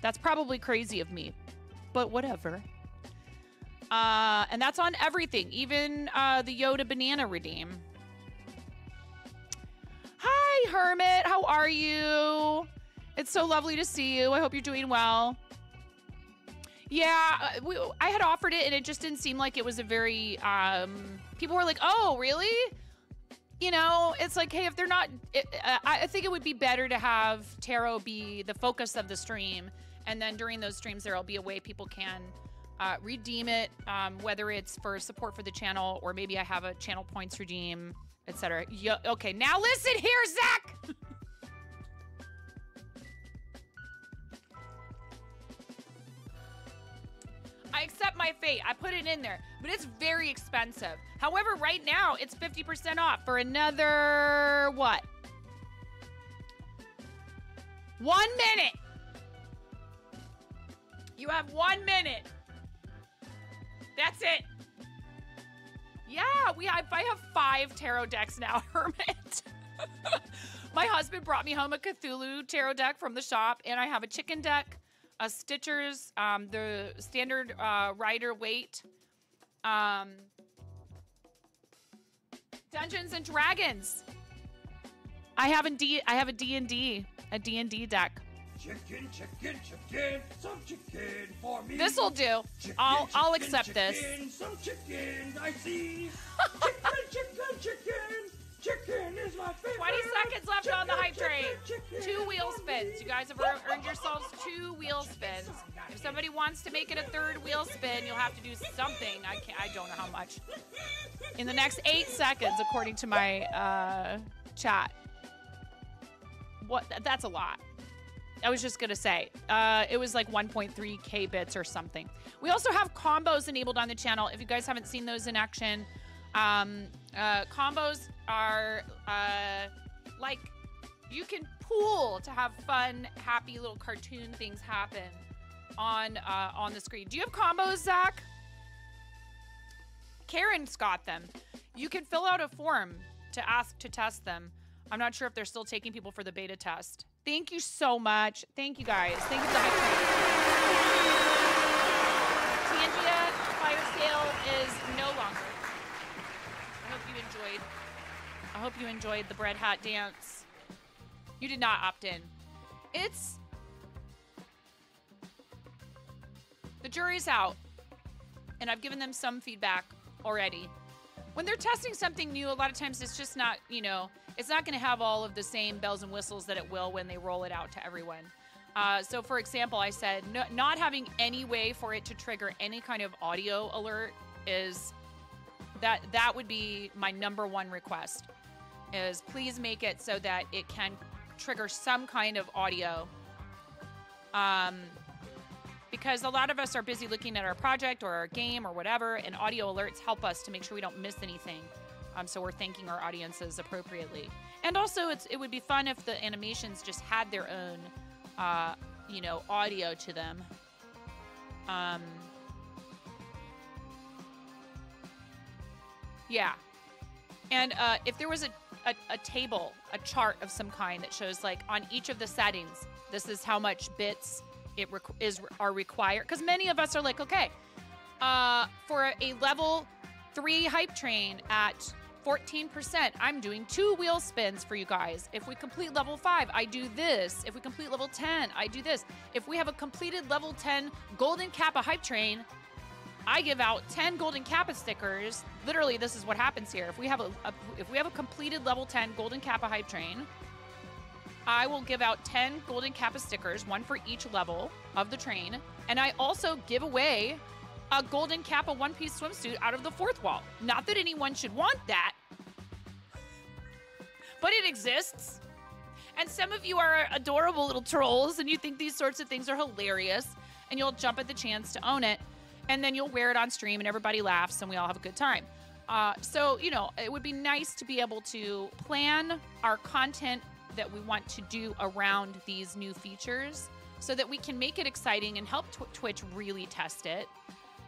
That's probably crazy of me, but whatever. And that's on everything, even the Yoda banana redeem. Hi, Hermit. How are you? It's so lovely to see you. I hope you're doing well. Yeah, I had offered it, and it just didn't seem like it was a very, people were like, oh, really? You know, it's like, hey, if they're not, I think it would be better to have tarot be the focus of the stream, and then during those streams, there'll be a way people can redeem it, whether it's for support for the channel, or maybe I have a channel points redeem, etc. Yeah, okay, now listen here, Zach! I accept my fate. I put it in there, but it's very expensive. However, right now, it's 50% off for another, what? 1 minute. You have 1 minute. That's it. Yeah, I have 5 tarot decks now, Hermit. My husband brought me home a Cthulhu tarot deck from the shop, and I have a chicken deck, a Stitcher's, the standard rider weight, Dungeons and Dragons. I have a D&D deck. Chicken, some chicken for me. This'll do. Chicken, I'll accept this. Some chicken, I see. Chicken is my favorite. 20 seconds left on the hype train. 2 wheel spins. You guys have earned yourselves 2 wheel spins. If somebody wants to make it a 3rd wheel spin, you'll have to do something. I don't know how much. In the next 8 seconds, according to my chat. What? That's a lot. I was just gonna say, it was like 1.3k bits or something. We also have combos enabled on the channel. If you guys haven't seen those in action, combos are like you can pool to have fun, happy little cartoon things happen on the screen. Do you have combos, Zach? Karen's got them. You can fill out a form to ask to test them. I'm not sure if they're still taking people for the beta test. Thank you so much. Thank you guys. Thank you for the hype train. Tangia Fire Sale is no longer. I hope you enjoyed the bread hat dance. You did not opt in. The jury's out, and I've given them some feedback already. When they're testing something new, a lot of times it's just not, you know, it's not going to have all of the same bells and whistles that it will when they roll it out to everyone. So, for example, I said not having any way for it to trigger any kind of audio alert is that would be my #1 request. Is please make it so that it can trigger some kind of audio. Because a lot of us are busy looking at our project or our game or whatever, and audio alerts help us to make sure we don't miss anything. So we're thanking our audiences appropriately. And also, it would be fun if the animations just had their own, you know, audio to them. Yeah. And if there was a table, a chart of some kind that shows, like, on each of the settings, this is how much bits are required. Because many of us are like, okay, for a level 3 hype train at 14%, I'm doing 2 wheel spins for you guys. If we complete level 5, I do this. If we complete level 10, I do this. If we have a completed level 10 Golden Kappa hype train, I give out 10 Golden Kappa stickers. Literally, this is what happens here. If we have a completed level 10 Golden Kappa hype train, I will give out 10 Golden Kappa stickers, 1 for each level of the train. And I also give away a Golden Kappa one-piece swimsuit out of the 4th wall. Not that anyone should want that, but it exists. And some of you are adorable little trolls, and you think these sorts of things are hilarious, and you'll jump at the chance to own it, and then you'll wear it on stream, and everybody laughs, and we all have a good time. So, you know, it would be nice to be able to plan our content that we want to do around these new features so that we can make it exciting and help Twitch really test it.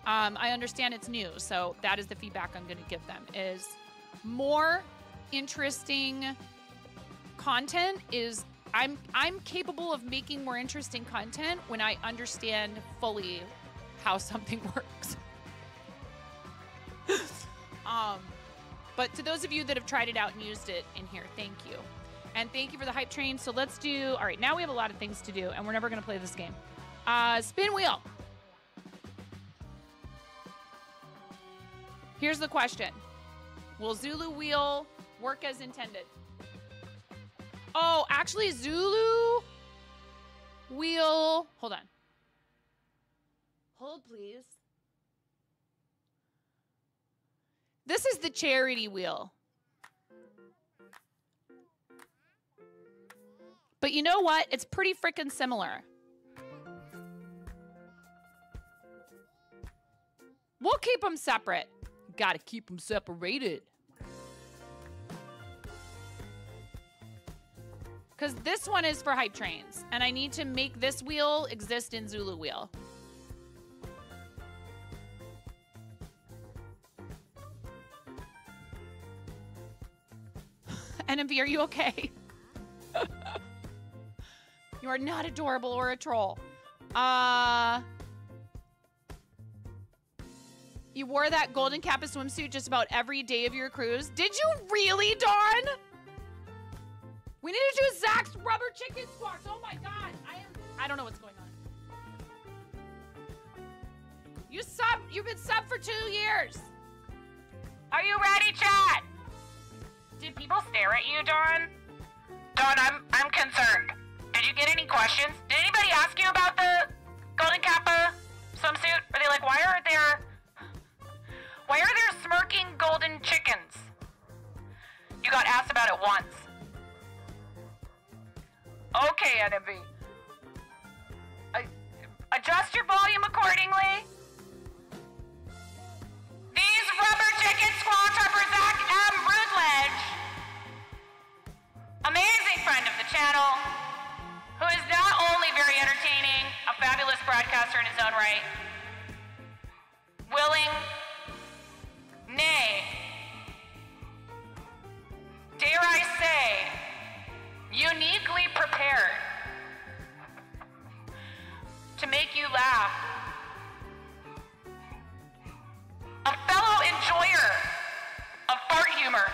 I understand it's new, so that is the feedback I'm going to give them, is more interesting content is I'm capable of making more interesting content when I understand fully how something works. But to those of you that have tried it out and used it in here, thank you. And thank you for the hype train. So let's do, all right, now we have a lot of things to do, and we're never going to play this game. Spin wheel. Here's the question. Will Zulu wheel work as intended? Oh, actually, Zulu wheel, hold on. Hold, please. This is the charity wheel. But you know what? It's pretty freaking similar. We'll keep them separate. Gotta keep them separated. Because this one is for hype trains. And I need to make this wheel exist in Zulu wheel. NMV, are you okay? You are not adorable or a troll. You wore that golden kappa swimsuit just about every day of your cruise. Did you really, Dawn? We need to do Zach's rubber chicken squawks. Oh my God. I don't know what's going on. You've been sub for 2 years. Are you ready, chat? Did people stare at you, Dawn? Dawn, I'm concerned. Did you get any questions? Did anybody ask you about the golden kappa swimsuit? Are they like, why are there smirking golden chickens? You got asked about it once. Okay, NMV. Adjust your volume accordingly. These rubber chicken squawks are for Zach M. Rutledge, amazing friend of the channel, who is not only very entertaining, a fabulous broadcaster in his own right, willing, nay, dare I say, uniquely prepared to make you laugh. A fellow enjoyer of fart humor.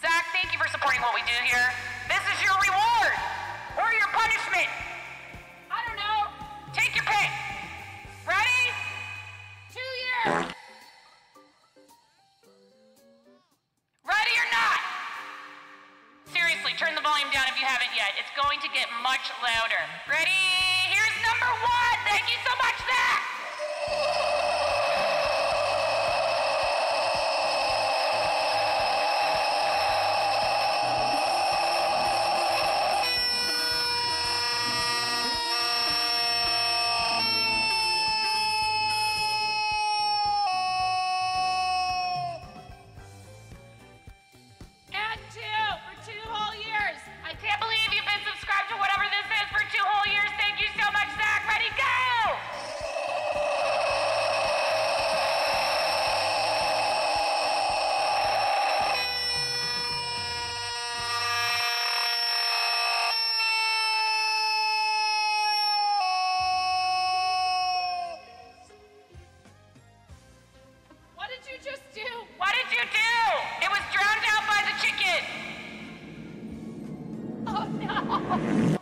Zach, thank you for supporting what we do here. This is your reward or your punishment. I don't know. Take your pick. Ready? 2 years. Ready or not? Seriously, turn the volume down if you haven't yet. It's going to get much louder. Ready? Here's number 1. Thank you so much, Zach. And 2 for 2 whole years. I can't believe you've been subscribed to whatever this is for 2 whole years. Thank you so much, Zach. Ready, go! What did you just do? What did you do? It was drowned out by the chicken. Oh no.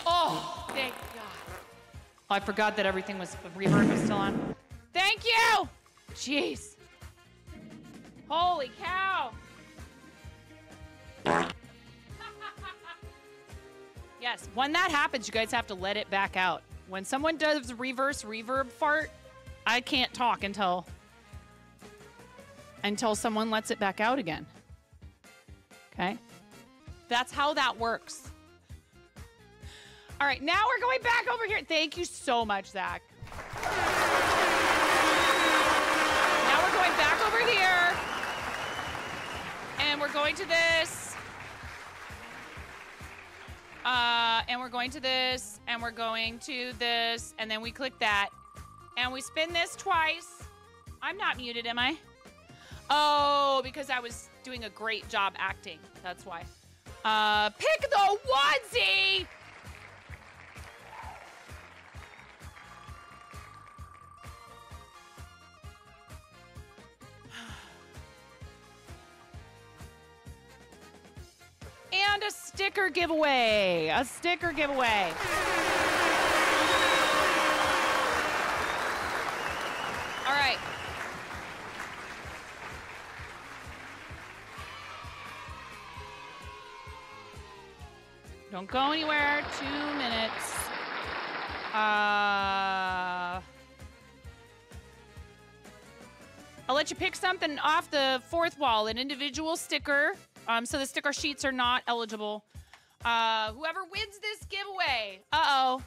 Oh, thank God. Oh, I forgot that everything was, the reverb was still on. Thank you! Jeez. Holy cow. Yes, when that happens, you guys have to let it back out. When someone does reverse reverb fart, I can't talk until someone lets it back out again. Okay? That's how that works. All right, now we're going back over here. Thank you so much, Zach. Now we're going back over here. And we're going to this. And we're going to this, and we're going to this, and then we click that. And we spin this twice. I'm not muted, am I? Oh, because I was doing a great job acting. That's why. Pick the onesie! And a sticker giveaway. A sticker giveaway. All right. Don't go anywhere. 2 minutes. I'll let you pick something off the fourth wall, an individual sticker. So the sticker sheets are not eligible. Whoever wins this giveaway. Uh-oh.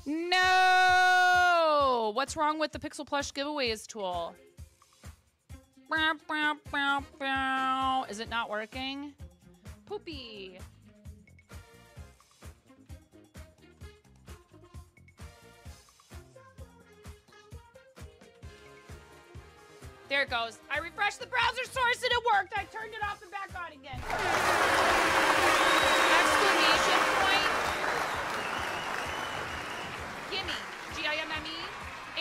No! What's wrong with the Pixel Plush giveaways tool? Is it not working? Poopy. There it goes. I refreshed the browser source and it worked. I turned it off and back on again. Exclamation point. Gimme. Gimme.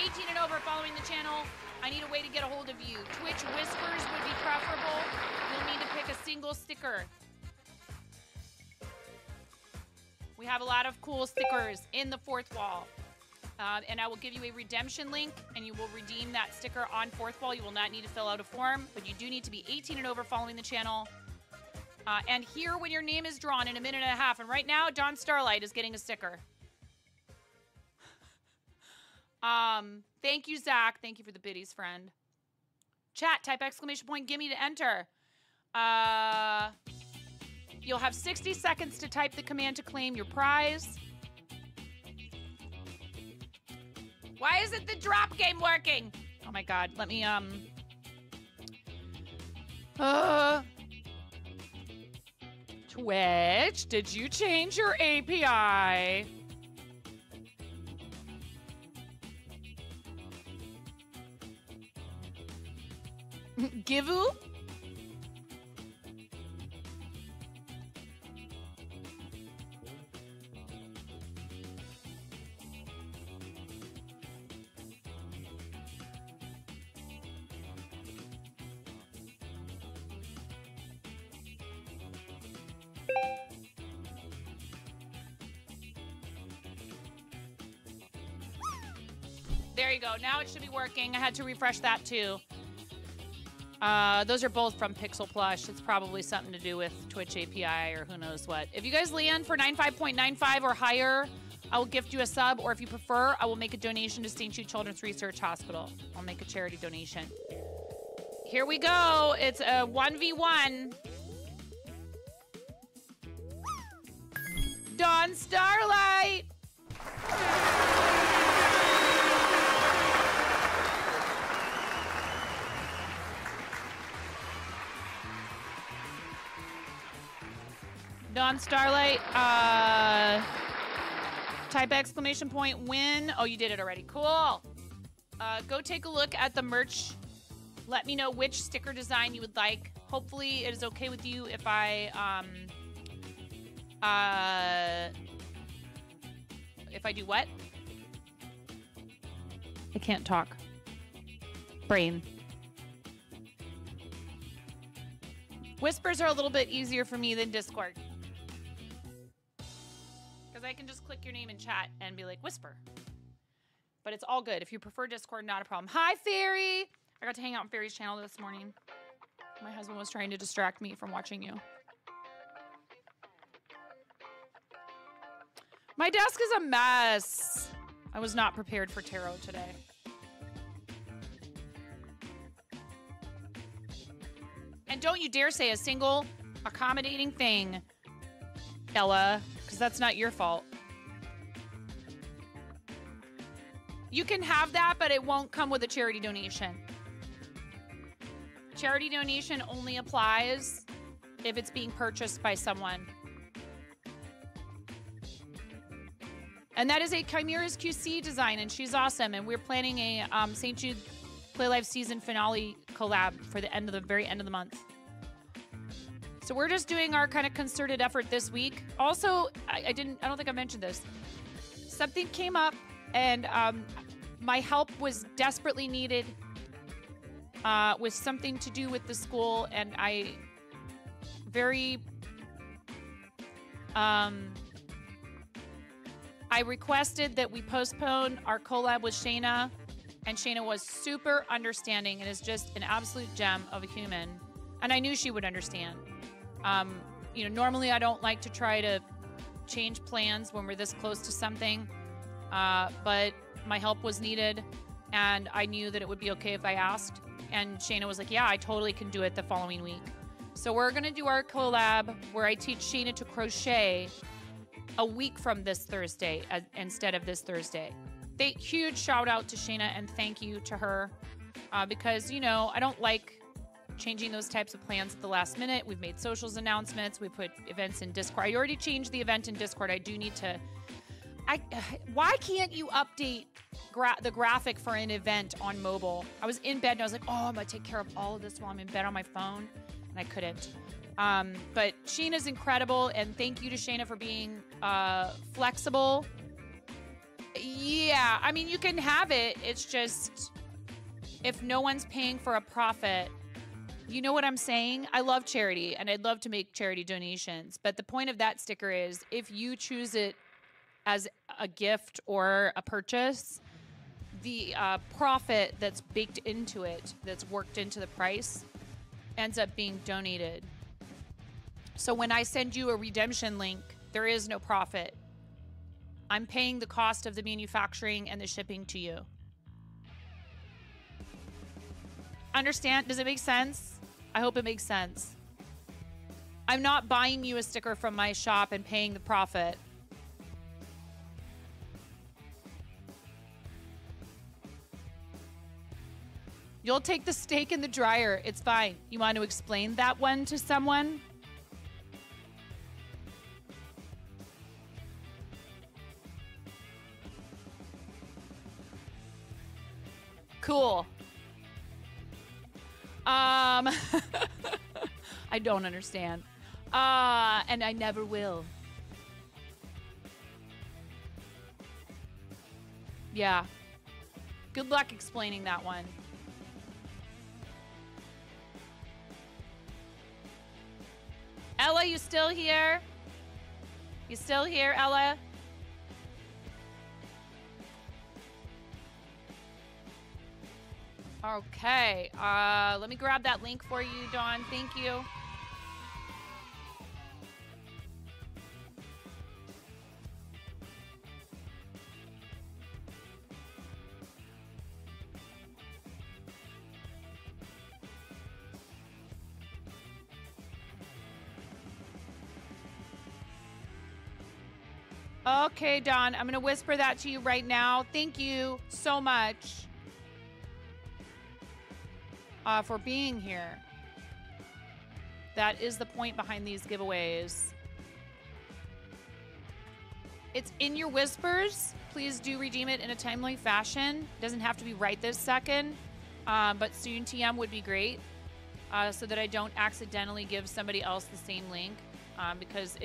18 and over following the channel. I need a way to get a hold of you. Twitch whispers would be preferable. You'll need to pick a single sticker. We have a lot of cool stickers in the fourth wall. And I will give you a redemption link, and you will redeem that sticker on fourth wall. You will not need to fill out a form, but you do need to be 18 and over following the channel. And here when your name is drawn in a minute and a half. And right now, Dawn Starlight is getting a sticker. Thank you, Zach. Thank you for the biddies, friend. Chat, type exclamation point, gimme to enter. You'll have 60 seconds to type the command to claim your prize. Why isn't the drop game working? Oh my God, let me, Twitch, did you change your API? Givu? There you go. Now it should be working. I had to refresh that too. Those are both from Pixel Plush. It's probably something to do with Twitch API or who knows what. If you guys land for 95.95 or higher, I will gift you a sub, or if you prefer, I will make a donation to StJude Children's Research Hospital. I'll make a charity donation. Here we go. It's a 1v1. Dawn Starlight. Dawn Starlight, type exclamation point win. Oh, you did it already. Cool. Go take a look at the merch. Let me know which sticker design you would like. Hopefully it is okay with you if I do what? I can't talk. Brain. Whispers are a little bit easier for me than Discord. Because I can just click your name in chat and be like, whisper. But it's all good. If you prefer Discord, not a problem. Hi, Fairy! I got to hang out on Fairy's channel this morning. My husband was trying to distract me from watching you. My desk is a mess. I was not prepared for tarot today. And don't you dare say a single accommodating thing, Ella, because that's not your fault. You can have that, but it won't come with a charity donation. Charity donation only applies if it's being purchased by someone. And that is a Chimera's QC design, and she's awesome. And we're planning a St. Jude Play Life season finale collab for the very end of the month. So we're just doing our kind of concerted effort this week. Also, I don't think I mentioned this. Something came up, and my help was desperately needed with something to do with the school, and I requested that we postpone our collab with Shayna, and Shayna was super understanding and is just an absolute gem of a human. And I knew she would understand. You know, normally I don't like to try to change plans when we're this close to something, but my help was needed, and I knew that it would be okay if I asked. And Shayna was like, yeah, I totally can do it the following week. So we're going to do our collab where I teach Shayna to crochet a week from this Thursday instead of this Thursday. Huge shout out to Shayna and thank you to her because, you know, I don't like changing those types of plans at the last minute. We've made socials announcements. We put events in Discord. I already changed the event in Discord. I do need to... why can't you update the graphic for an event on mobile? I was in bed and I was like, oh, I'm going to take care of all of this while I'm in bed on my phone. And I couldn't. But Shayna's incredible, and thank you to Shayna for being flexible. Yeah, I mean, you can have it. It's just, if no one's paying for a profit, you know what I'm saying? I love charity, and I'd love to make charity donations. But the point of that sticker is, if you choose it as a gift or a purchase, the profit that's baked into it, that's worked into the price, ends up being donated. So when I send you a redemption link, there is no profit. I'm paying the cost of the manufacturing and the shipping to you. Understand? Does it make sense? I hope it makes sense. I'm not buying you a sticker from my shop and paying the profit. You'll take the steak in the dryer. It's fine. You want to explain that one to someone? Cool. I don't understand. And I never will. Yeah. Good luck explaining that one. Ella, you still here? You still here, Ella? Okay. Let me grab that link for you, Dawn. Thank you. Okay, Dawn, I'm going to whisper that to you right now. Thank you so much for being here. That is the point behind these giveaways. It's in your whispers. Please do redeem it in a timely fashion. It doesn't have to be right this second, but soon TM would be great so that I don't accidentally give somebody else the same link because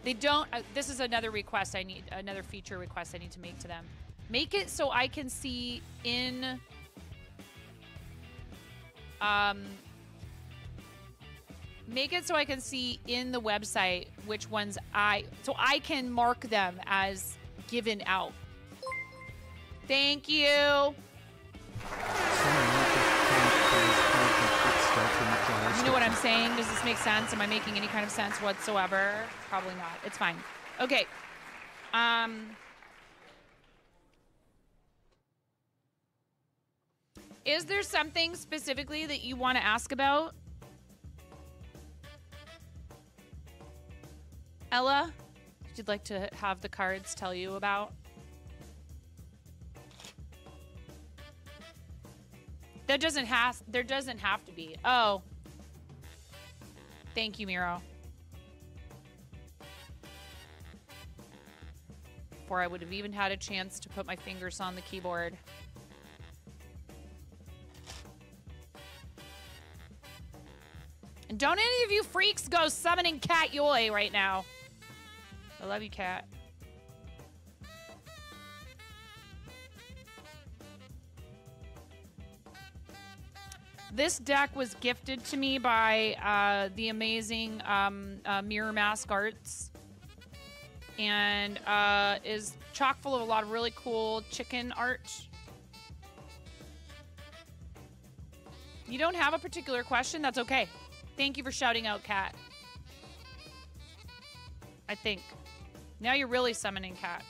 they don't. This is another request I need, another feature request I need to make to them. Make it so I can see in make it so I can see in the website which ones so I can mark them as given out. Thank you. You know what I'm saying? Does this make sense? Am I making any kind of sense whatsoever? Probably not. It's fine. Okay. Is there something specifically that you want to ask about? Ella, would you like to have the cards tell you about? There doesn't have to be. Oh. Thank you, Miro. before I would have even had a chance to put my fingers on the keyboard. And don't any of you freaks go summoning Cat Yoy right now. I love you, Cat. This deck was gifted to me by the amazing Mirror Mask Arts, and is chock full of a lot of really cool chicken art. You don't have a particular question? That's okay. Thank you for shouting out, Cat. I think. Now you're really summoning Cat.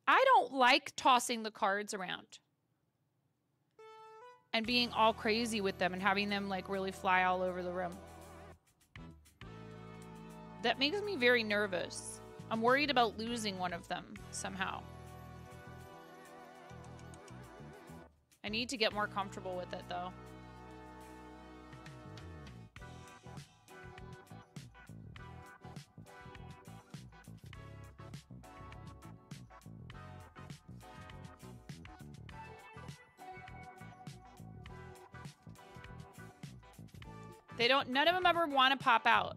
I don't like tossing the cards around and being all crazy with them and having them like really fly all over the room. That makes me very nervous. I'm worried about losing one of them somehow. I need to get more comfortable with it though. They don't, none of them ever want to pop out.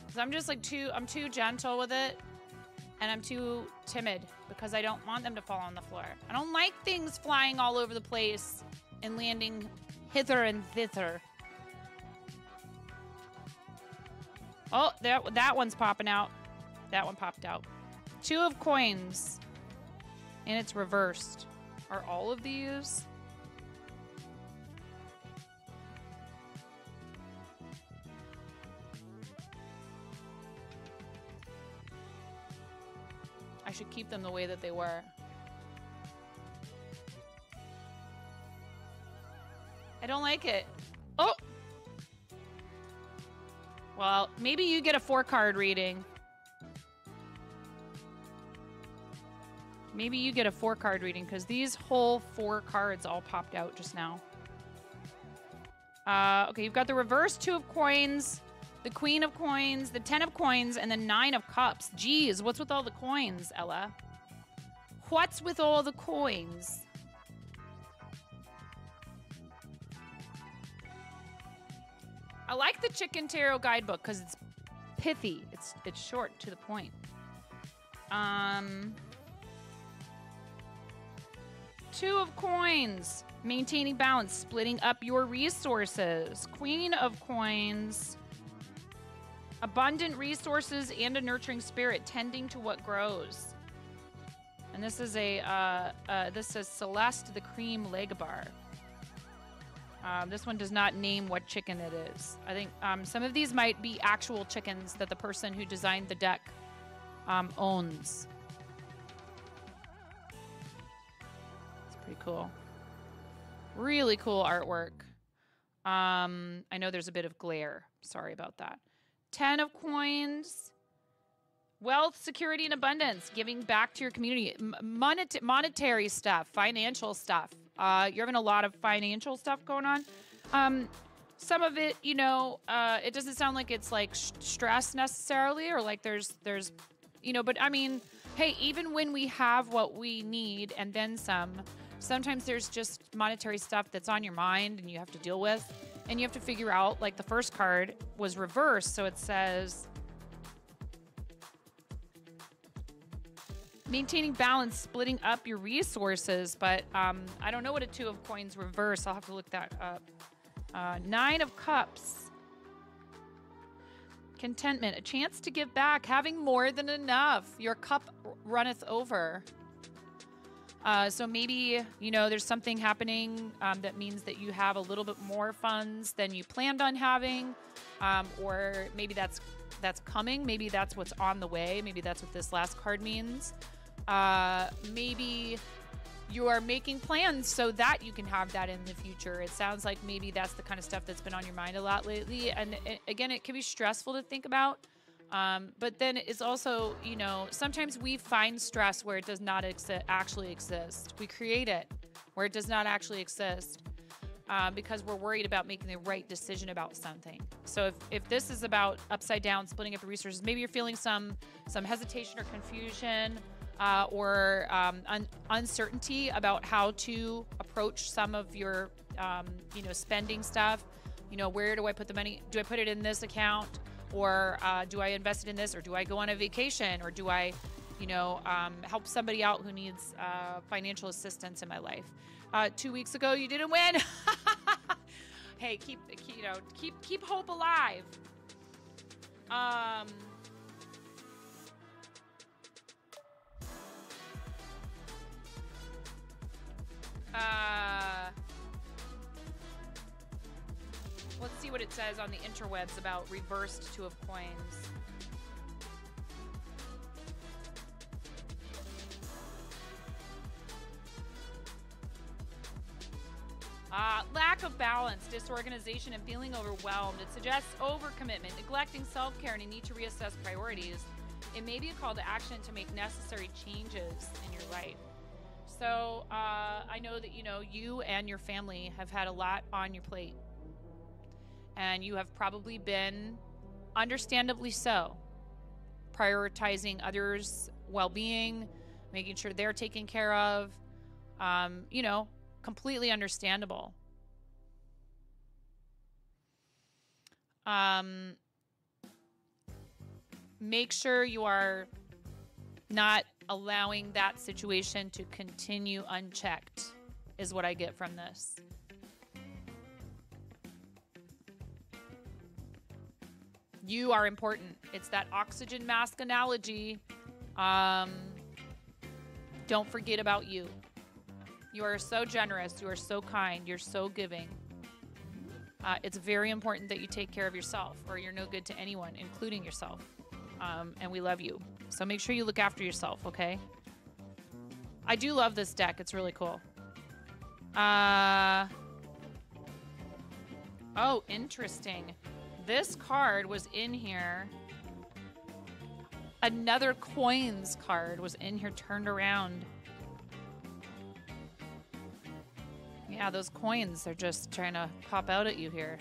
Cause I'm just like I'm too gentle with it. And I'm too timid because I don't want them to fall on the floor. I don't like things flying all over the place and landing hither and thither. Oh, that one's popping out. That one popped out. 2 of coins. And it's reversed. Are all of these? I should keep them the way that they were. I don't like it. Oh! Well, maybe you get a 4-card reading. Maybe you get a 4-card reading because these whole 4 cards all popped out just now. Okay, you've got the reverse 2 of coins, the Queen of coins, the 10 of coins, and the 9 of cups. Jeez, what's with all the coins, Ella? What's with all the coins? I like the Chicken Tarot guidebook because it's pithy. It's short to the point. 2 of coins. Maintaining balance, splitting up your resources. Queen of coins. Abundant resources and a nurturing spirit, tending to what grows. And this is this says Celeste the Cream Leg Bar. This one does not name what chicken it is. I think some of these might be actual chickens that the person who designed the deck owns. It's pretty cool. Really cool artwork. I know there's a bit of glare. Sorry about that. 10 of coins. Wealth, security, and abundance. Giving back to your community. Monetary stuff. Financial stuff. You're having a lot of financial stuff going on. Some of it, you know, it doesn't sound like it's like stress necessarily, or like there's, you know, but I mean, hey, even when we have what we need and then some, sometimes there's just monetary stuff that's on your mind and you have to deal with, and you have to figure out, like the first card was reversed, so it says maintaining balance, splitting up your resources, but I don't know what a 2 of coins reverse. I'll have to look that up. 9 of cups. Contentment, a chance to give back, having more than enough. Your cup runneth over. So maybe, you know, there's something happening that means that you have a little bit more funds than you planned on having, or maybe that's coming. Maybe that's what's on the way. Maybe that's what this last card means. Maybe you are making plans so that you can have that in the future. It sounds like maybe that's the kind of stuff that's been on your mind a lot lately. And again, it can be stressful to think about. But then it's also, you know, sometimes we find stress where it does not actually exist. We create it where it does not actually exist. because we're worried about making the right decision about something. So if this is about upside down, splitting up the resources, maybe you're feeling some hesitation or confusion or uncertainty about how to approach some of your, spending stuff. Where do I put the money? Do I put it in this account? Or do I invest it in this? Or do I go on a vacation? Or do I, help somebody out who needs financial assistance in my life? 2 weeks ago, you didn't win. Hey, keep hope alive. Let's see what it says on the interwebs about reversed Two of Coins. Lack of balance, disorganization, and feeling overwhelmed. It suggests overcommitment, neglecting self-care, and a need to reassess priorities. It may be a call to action to make necessary changes in your life. So I know that, you and your family have had a lot on your plate. And you have probably been, understandably so, prioritizing others' well-being, making sure they're taken care of, completely understandable. Make sure you are not allowing that situation to continue unchecked, is what I get from this. You are important. It's that oxygen mask analogy. Don't forget about you. You are so generous. You are so kind. You're so giving. It's very important that you take care of yourself, or you're no good to anyone, including yourself. And we love you. So make sure you look after yourself, okay? I do love this deck. It's really cool. Oh, interesting. This card was in here. Another coins card was in here turned around. Yeah, those coins are just trying to pop out at you here.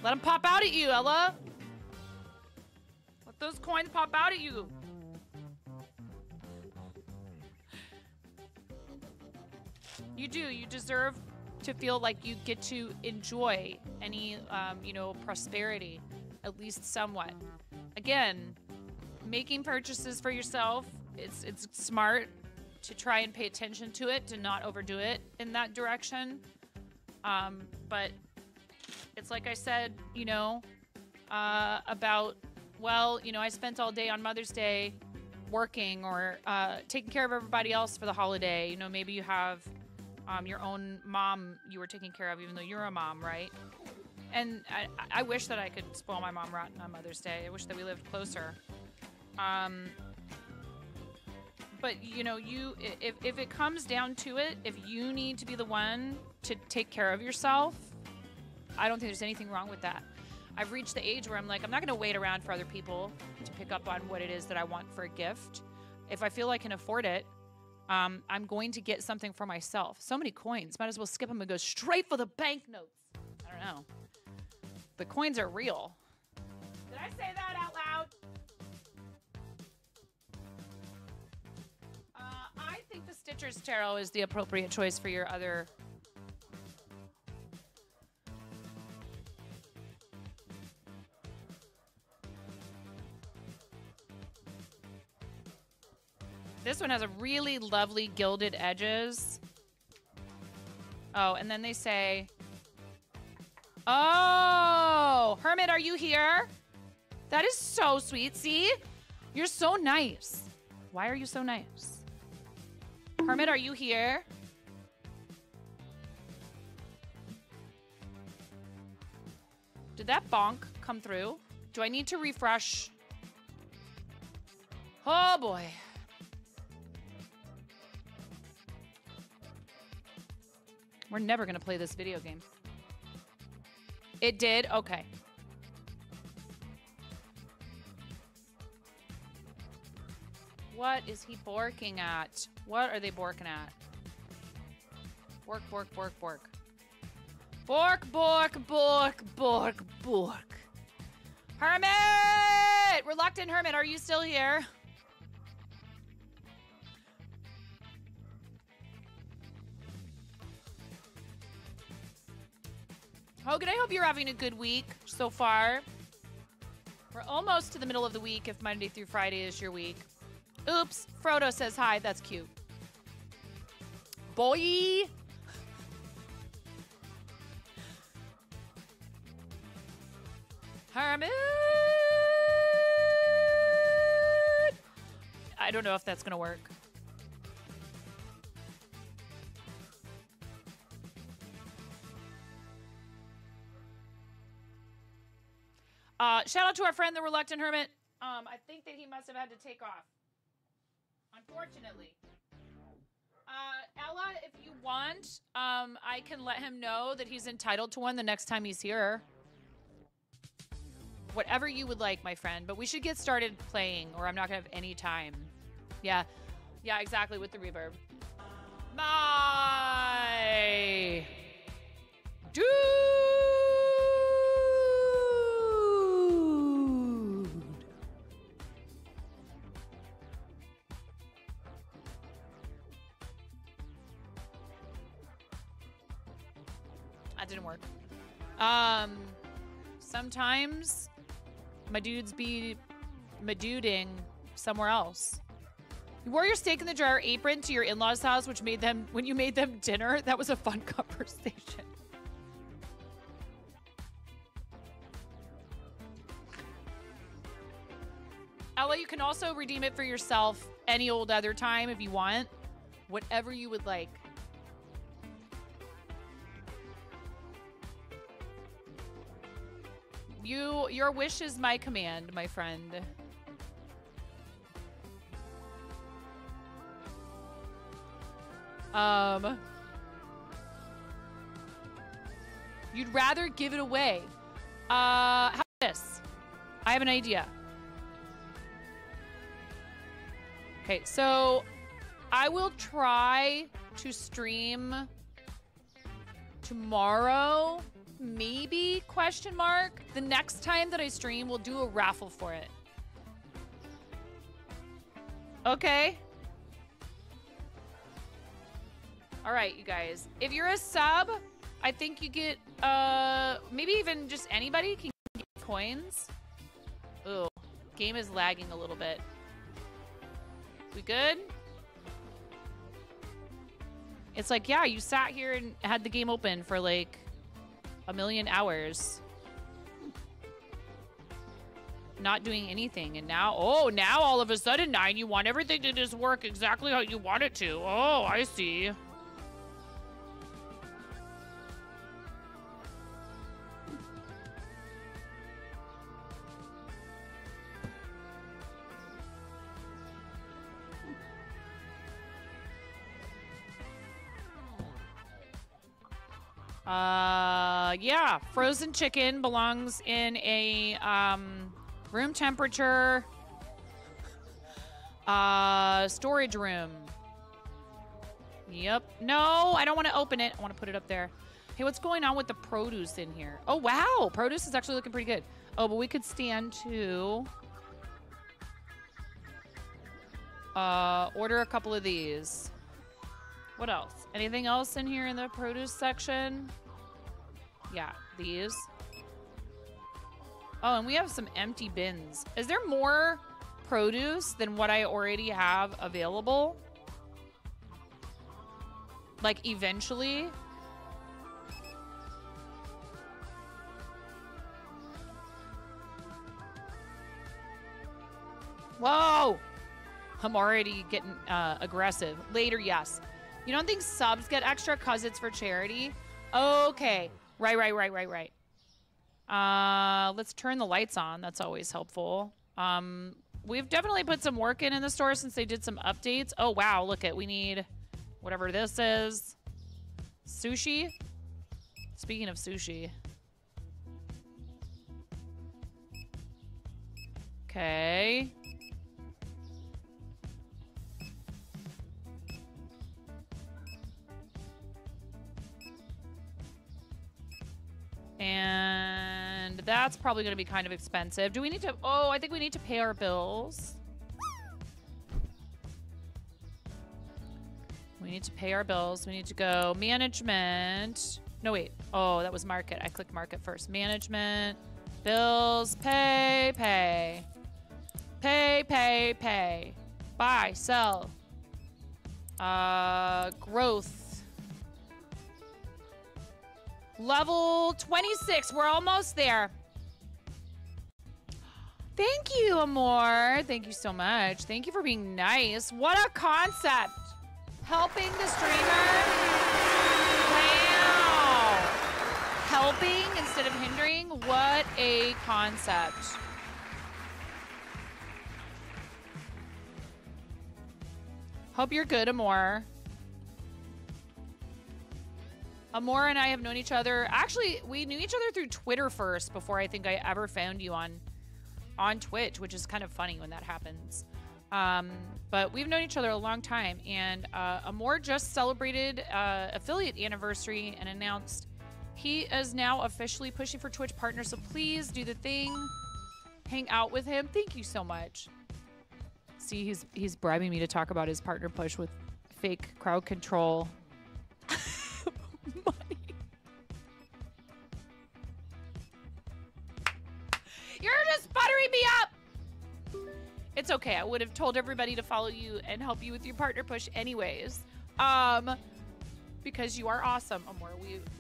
Let them pop out at you, Ella. Let those coins pop out at you. You do. You deserve to feel like you get to enjoy any, prosperity, at least somewhat. Again, making purchases for yourself, it's smart to try and pay attention to it, to not overdo it in that direction. But it's like I said, about, I spent all day on Mother's Day working or taking care of everybody else for the holiday. Maybe you have your own mom you were taking care of, even though you're a mom, right? And I wish that I could spoil my mom rotten on Mother's Day. I wish that we lived closer. But, if it comes down to it, if you need to be the one to take care of yourself, I don't think there's anything wrong with that. I've reached the age where I'm like, I'm not going to wait around for other people to pick up on what it is that I want for a gift. If I feel I can afford it, I'm going to get something for myself. So many coins. Might as well skip them and go straight for the banknotes. I don't know. The coins are real. Did I say that out loud? I think the Stitcher's Tarot is the appropriate choice for your other... This one has a really lovely gilded edges. Oh, and then they say, oh, Hermit, are you here? That is so sweet. See? You're so nice. Why are you so nice? Hermit, are you here? Did that bonk come through? Do I need to refresh? Oh, boy. We're never going to play this video game. It did? Okay. What is he borking at? What are they borking at? Bork, bork, bork, bork. Bork, bork, bork, bork, bork. Hermit! Reluctant Hermit, are you still here? Hogan, I hope you're having a good week so far. We're almost to the middle of the week if Monday through Friday is your week. Oops, Frodo says hi. That's cute. Boy! Hermit! I don't know if that's going to work. Shout out to our friend, the Reluctant Hermit. I think that he must have had to take off. Unfortunately. Ella, if you want, I can let him know that he's entitled to one the next time he's here. Whatever you would like, my friend. But we should get started playing, or I'm not going to have any time. Yeah. Yeah, exactly, with the reverb. My dude. That didn't work. Sometimes my dudes be maduding somewhere else. You wore your steak in the jar apron to your in-laws' house, which made them, when you made them dinner, that was a fun conversation. Ella, you can also redeem it for yourself any old other time if you want. Whatever you would like. Your wish is my command, my friend. You'd rather give it away. How about this? I have an idea. Okay, so I will try to stream tomorrow, maybe, question mark. The next time that I stream, we'll do a raffle for it. Okay? All right, you guys. If you're a sub, I think you get, maybe even just anybody can get coins. Ooh, game is lagging a little bit. We good? It's like, yeah, you sat here and had the game open for like a million hours. Not doing anything. And now, oh, now all of a sudden, 9, you want everything to just work exactly how you want it to. Oh, I see. Yeah, frozen chicken belongs in a room temperature storage room. Yep. No, I don't want to open it. I want to put it up there. Hey, what's going on with the produce in here? Oh, wow. Produce is actually looking pretty good. Oh, but we could stand to order a couple of these. What else? Anything else in here in the produce section? Yeah, these. Oh, and we have some empty bins. Is there more produce than what I already have available? Like, eventually? Whoa! I'm already getting aggressive. Later, yes. You don't think subs get extra because it's for charity? Okay. Right. Let's turn the lights on. That's always helpful. We've definitely put some work in the store since they did some updates. Oh, wow. Look at, we need whatever this is. Sushi. Speaking of sushi. Okay. And that's probably going to be kind of expensive. Do we need to... Oh, I think we need to pay our bills. We need to pay our bills. We need to go management. No, wait. Oh, that was market. I clicked market first. Management. Bills. Pay. Pay. Pay, pay, pay. Buy, sell. Growth. Level 26. We're almost there. Thank you, Amor. Thank you so much. Thank you for being nice. What a concept. Helping the streamer. Wow. Helping instead of hindering. What a concept. Hope you're good, Amor. Amor and I have known each other. Actually, we knew each other through Twitter first before I think I ever found you on Twitch, which is kind of funny when that happens. But we've known each other a long time, and Amor just celebrated affiliate anniversary and announced he is now officially pushing for Twitch partners. So please do the thing. Hang out with him. Thank you so much. See, he's bribing me to talk about his partner push with fake crowd control. Money. You're just buttering me up. It's okay. I would have told everybody to follow you and help you with your partner push anyways. Because you are awesome, Amor.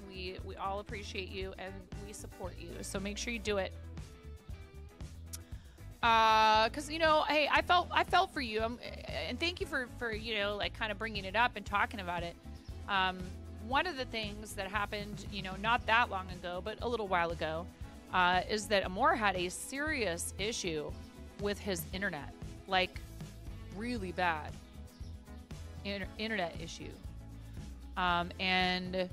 We all appreciate you and we support you. So make sure you do it. Cause you know, hey, I felt for you, and thank you for you know, like kind of bringing it up and talking about it. One of the things that happened, you know, not that long ago, but a little while ago, is that Amor had a serious issue with his internet, like really bad internet issue, and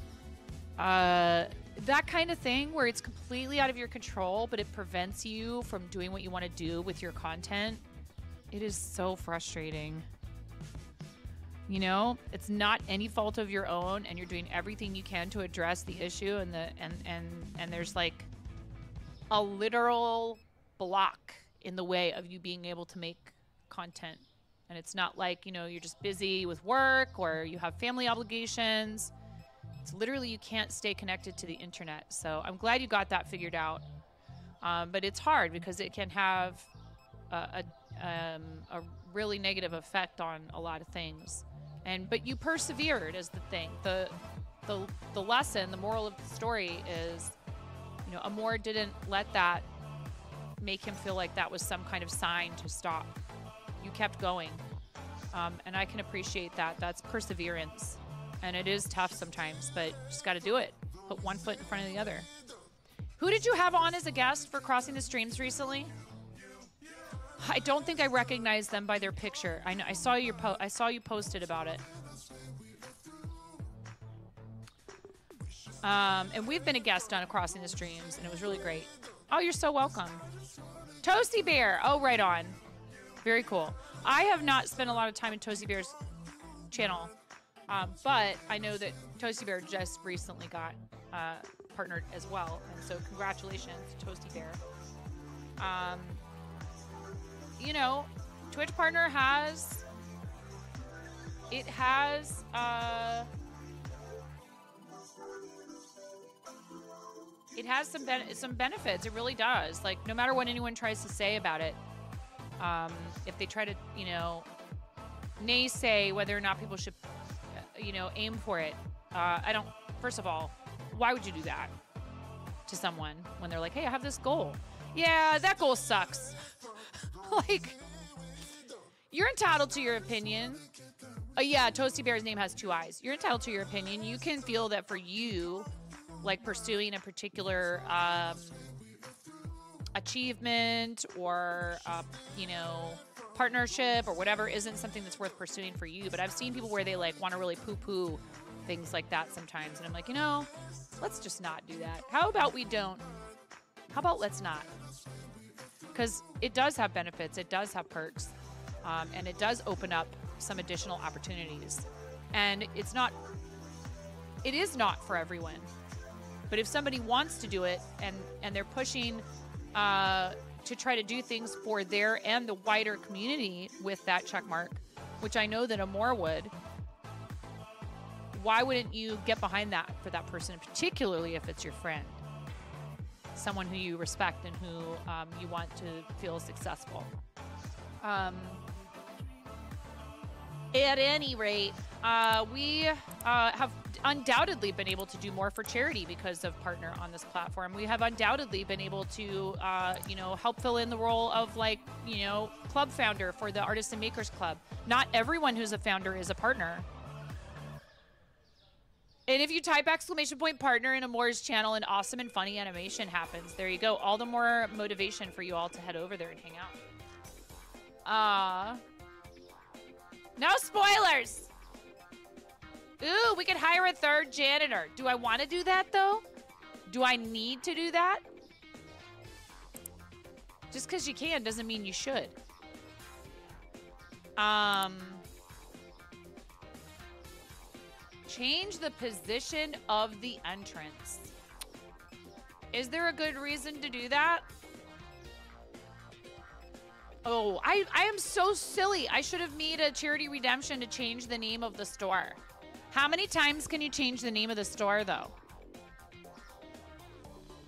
that kind of thing where it's completely out of your control, but it prevents you from doing what you want to do with your content. It is so frustrating. You know, it's not any fault of your own, and you're doing everything you can to address the issue, and there's like a literal block in the way of you being able to make content. And it's not like, you know, you're just busy with work or you have family obligations. It's literally you can't stay connected to the internet. So I'm glad you got that figured out. But it's hard because it can have a really negative effect on a lot of things. But you persevered is the thing. The lesson, the moral of the story is, you know, Amor didn't let that make him feel like that was some kind of sign to stop. You kept going. And I can appreciate that. That's perseverance. And it is tough sometimes, but just got to do it. Put one foot in front of the other. Who did you have on as a guest for Crossing the Streams recently? I don't think I recognized them by their picture. I saw your I saw you posted about it. And we've been a guest on Crossing the Streams, and it was really great. Oh, you're so welcome. Toasty Bear. Oh, right on. Very cool. I have not spent a lot of time in Toasty Bear's channel. But I know that Toasty Bear just recently got partnered as well. And so congratulations, Toasty Bear. You know, Twitch partner has... It has... It has some benefits. It really does. Like, no matter what anyone tries to say about it, if they try to, you know, naysay whether or not people should... you know, aim for it. I don't, first of all, why would you do that to someone when they're like, hey, I have this goal? Yeah, that goal sucks. Like, you're entitled to your opinion. Yeah, Toasty Bear's name has two eyes. You're entitled to your opinion. You can feel that for you, like pursuing a particular achievement or, you know, partnership or whatever isn't something that's worth pursuing for you. But I've seen people where they like want to really poo-poo things like that sometimes. And I'm like, you know, let's just not do that. How about we don't? How about let's not? Because it does have benefits. It does have perks. And it does open up some additional opportunities. And it is not for everyone. But if somebody wants to do it and they're pushing to try to do things for their and the wider community with that check mark, which I know that Amore would, why wouldn't you get behind that for that person, particularly if it's your friend? Someone who you respect and who you want to feel successful. At any rate, we have undoubtedly been able to do more for charity because of Partner on this platform. We have undoubtedly been able to, help fill in the role of, club founder for the Artists and Makers Club. Not everyone who's a founder is a partner. And if you type !partner in Amore's channel, an awesome and funny animation happens. There you go. All the more motivation for you all to head over there and hang out. No spoilers! Ooh, we could hire a third janitor. Do I want to do that, though? Do I need to do that? Just because you can doesn't mean you should. Change the position of the entrance. Is there a good reason to do that? Oh, I am so silly. I should have made a charity redemption to change the name of the store. How many times can you change the name of the store, though?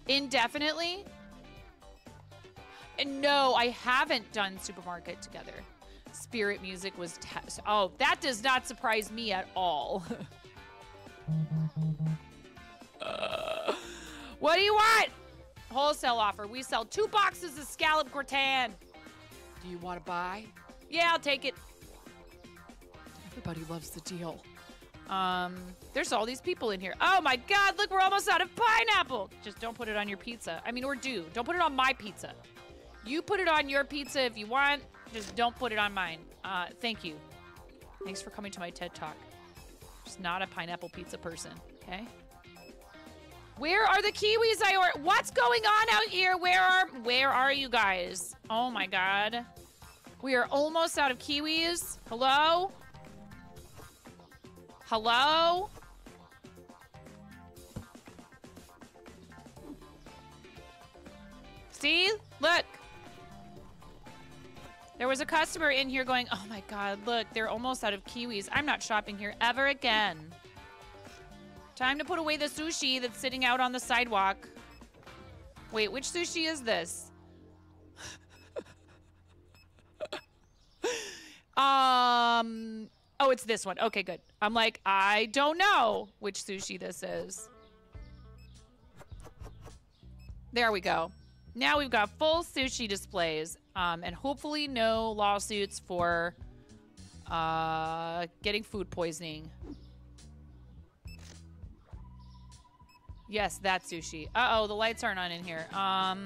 Indefinitely? And no, I haven't done Supermarket together. Spirit Music was... Oh, that does not surprise me at all. What do you want? Wholesale offer. We sell 2 boxes of scallop gratin. Do you want to buy? Yeah, I'll take it. Everybody loves the deal. There's all these people in here. Oh my God, look, we're almost out of pineapple. Just don't put it on your pizza. I mean, or do. Don't put it on my pizza. You put it on your pizza if you want. Just don't put it on mine. Thank you. Thanks for coming to my TED Talk. Just not a pineapple pizza person, okay? Where are the kiwis I ordered? What's going on out here? Where are you guys? Oh my God. We are almost out of kiwis. Hello? Hello? See? Look. There was a customer in here going, oh my God, look, they're almost out of kiwis. I'm not shopping here ever again. Time to put away the sushi that's sitting out on the sidewalk. Wait, which sushi is this? Oh, it's this one. Okay, good. I'm like, I don't know which sushi this is. There we go. Now we've got full sushi displays, and hopefully no lawsuits for getting food poisoning. Yes, that sushi. Uh-oh, the lights aren't on in here. I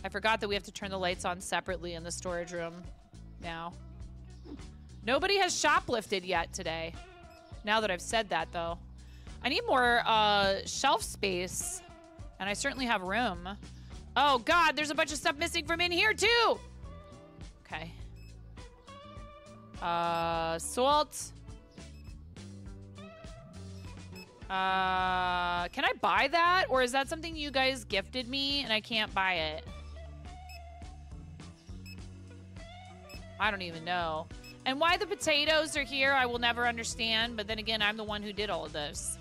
forgot that we have to turn the lights on separately in the storage room now. Nobody has shoplifted yet today. Now that I've said that, though. I need more shelf space, and I certainly have room. Oh, God, there's a bunch of stuff missing from in here, too. Okay. Salt. Can I buy that? Or is that something you guys gifted me and I can't buy it? I don't even know. And why the potatoes are here, I will never understand. But then again, I'm the one who did all of this.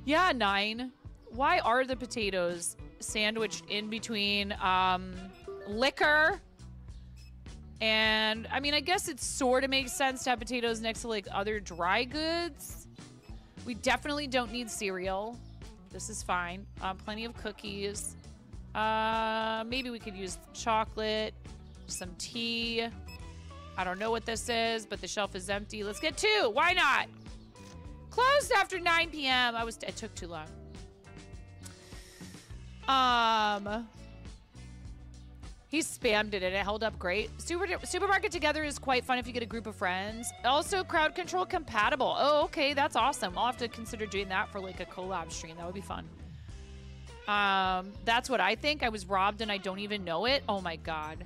Yeah, 9. Why are the potatoes sandwiched in between liquor? And, I mean, I guess it sort of makes sense to have potatoes next to, like, other dry goods. We definitely don't need cereal. This is fine. Plenty of cookies. Maybe we could use chocolate, some tea. I don't know what this is, but the shelf is empty. Let's get 2. Why not? Closed after 9 p.m. It took too long. He spammed it and it held up great. Supermarket Together is quite fun if you get a group of friends. Also, crowd control compatible. Oh, okay, that's awesome. I'll have to consider doing that for like a collab stream. That would be fun. That's what I think. I was robbed and I don't even know it. Oh my God.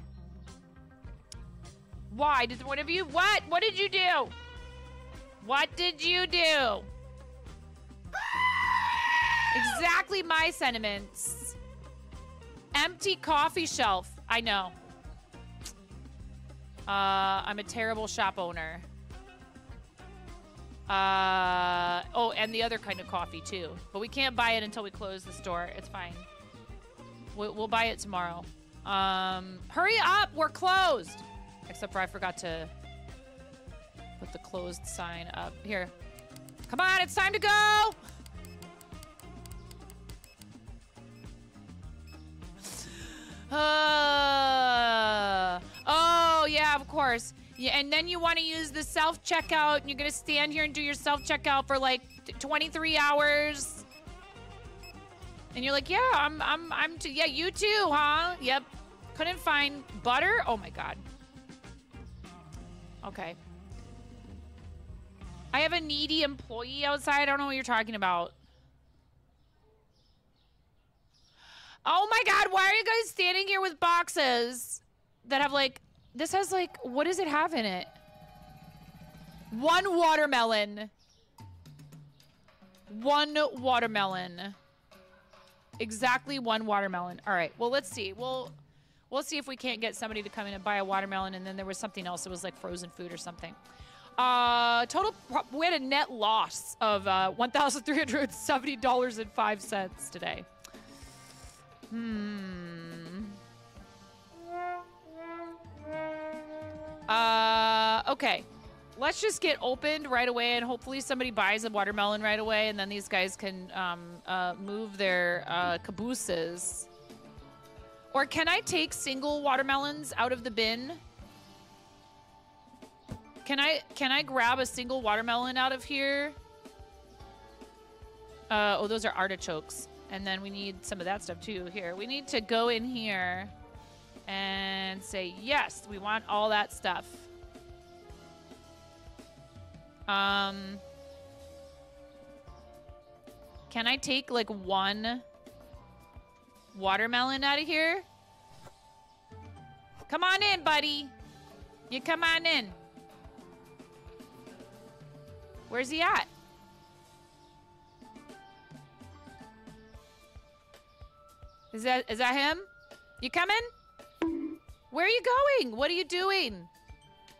Why? Did one of you... What? What did you do? What did you do? Exactly my sentiments. Empty coffee shelf. I know. I'm a terrible shop owner. Oh, and the other kind of coffee too. But we can't buy it until we close the store. It's fine. We'll buy it tomorrow. Hurry up! We're closed! Except for I forgot to put the closed sign up. Here. Come on, it's time to go! Oh, yeah, of course. Yeah, and then you want to use the self-checkout, and you're going to stand here and do your self-checkout for like 23 hours. And you're like, yeah, yeah, you too, huh? Yep. Couldn't find butter? Oh my God. Okay. I have a needy employee outside. I don't know what you're talking about. Oh my God, why are you guys standing here with boxes that have like, this has like, what does it have in it? 1 watermelon. 1 watermelon. Exactly 1 watermelon. All right, well, let's see. We'll see if we can't get somebody to come in and buy a watermelon, and then there was something else. It was like frozen food or something. We had a net loss of $1,370.05 today. Okay. Let's just get opened right away, and hopefully somebody buys a watermelon right away, and then these guys can move their cabooses. Or can I take single watermelons out of the bin? Can I grab a single watermelon out of here? Oh, those are artichokes. And then we need some of that stuff too. Here, we need to go in here and say, yes, we want all that stuff. Can I take like 1 watermelon out of here? Come on in, buddy. You come on in. Where's he at? Is that him? You coming? Where are you going? What are you doing?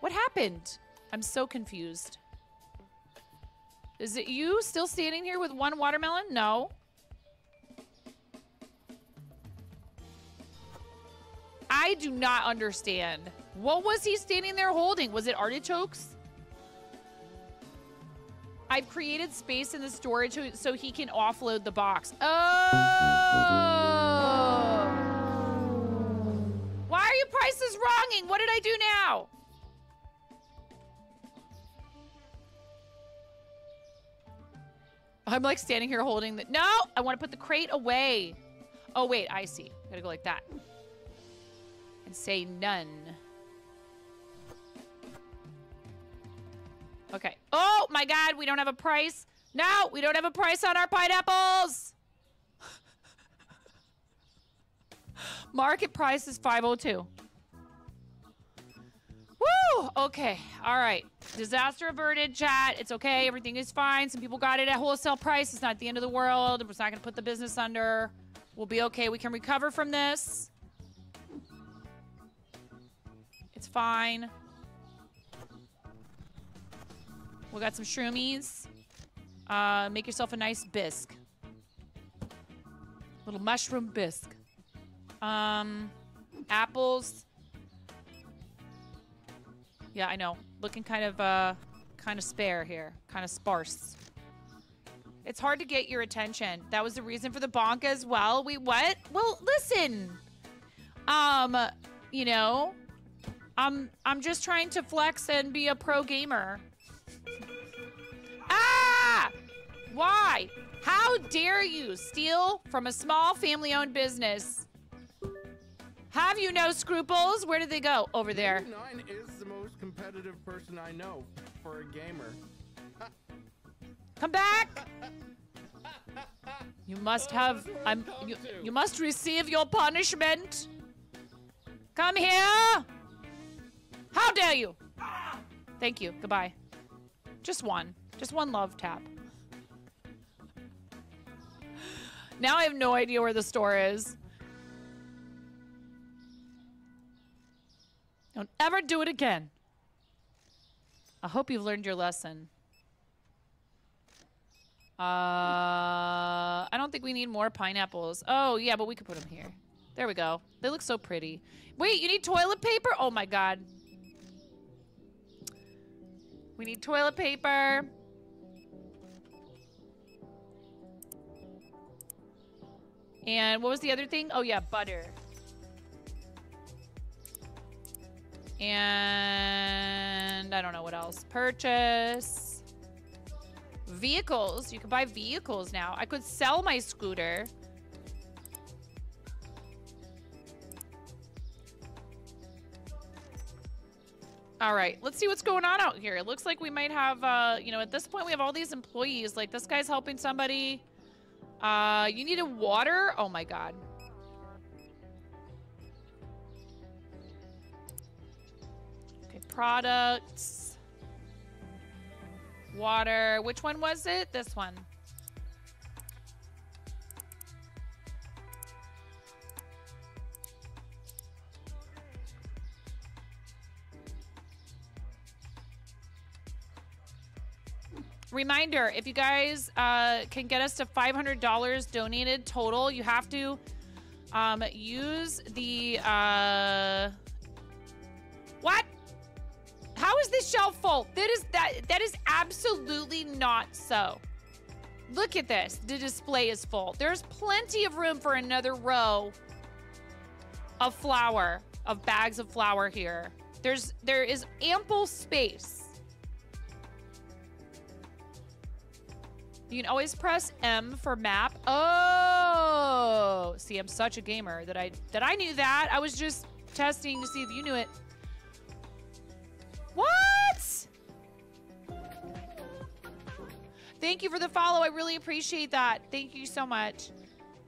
What happened? I'm so confused. Is it you still standing here with 1 watermelon? No. I do not understand. What was he standing there holding? Was it artichokes? I've created space in the storage so he can offload the box. Oh! Why are you prices wronging? What did I do now? I'm like standing here holding the... No! I want to put the crate away. Oh, wait. I see. Gotta go like that. And say none. Okay. Oh, my God. We don't have a price. No, we don't have a price on our pineapples. Market price is $5.02. Woo! Okay. All right. Disaster averted, chat. It's okay. Everything is fine. Some people got it at wholesale price. It's not the end of the world. It's not going to put the business under. We'll be okay. We can recover from this. It's fine. We got some shroomies. Make yourself a nice bisque. Little mushroom bisque. Apples. Yeah, I know. Looking kind of spare here. Kind of sparse. It's hard to get your attention. That was the reason for the bonk as well. Wait, what? Well, listen. You know, I'm just trying to flex and be a pro gamer. Ah! Why? How dare you steal from a small family-owned business? Have you no scruples? Where did they go? Over there. 9 is the most competitive person I know for a gamer. Come back! You must have... You must receive your punishment. Come here! How dare you? Thank you. Goodbye. Just one. Just one love tap. Now I have no idea where the store is. Don't ever do it again. I hope you've learned your lesson. I don't think we need more pineapples. Oh, yeah, but we could put them here. There we go. They look so pretty. Wait, you need toilet paper? Oh, my God. We need toilet paper. And what was the other thing? Oh, yeah, butter. And I don't know what else. Purchase. Vehicles. You can buy vehicles now. I could sell my scooter. All right, let's see what's going on out here. It looks like we might have, you know, at this point we have all these employees. Like this guy's helping somebody. You need a water? Oh my God. Okay, products. Water. Which one was it? This one. Reminder, if you guys can get us to $500 donated total, you have to use the... What? How is this shelf full? That is absolutely not so. Look at this. The display is full. There's plenty of room for another row of flour, of bags of flour here. There is ample space. You can always press M for map. Oh, see, I'm such a gamer that I knew that. I was just testing to see if you knew it. What? Thank you for the follow. I really appreciate that. Thank you so much.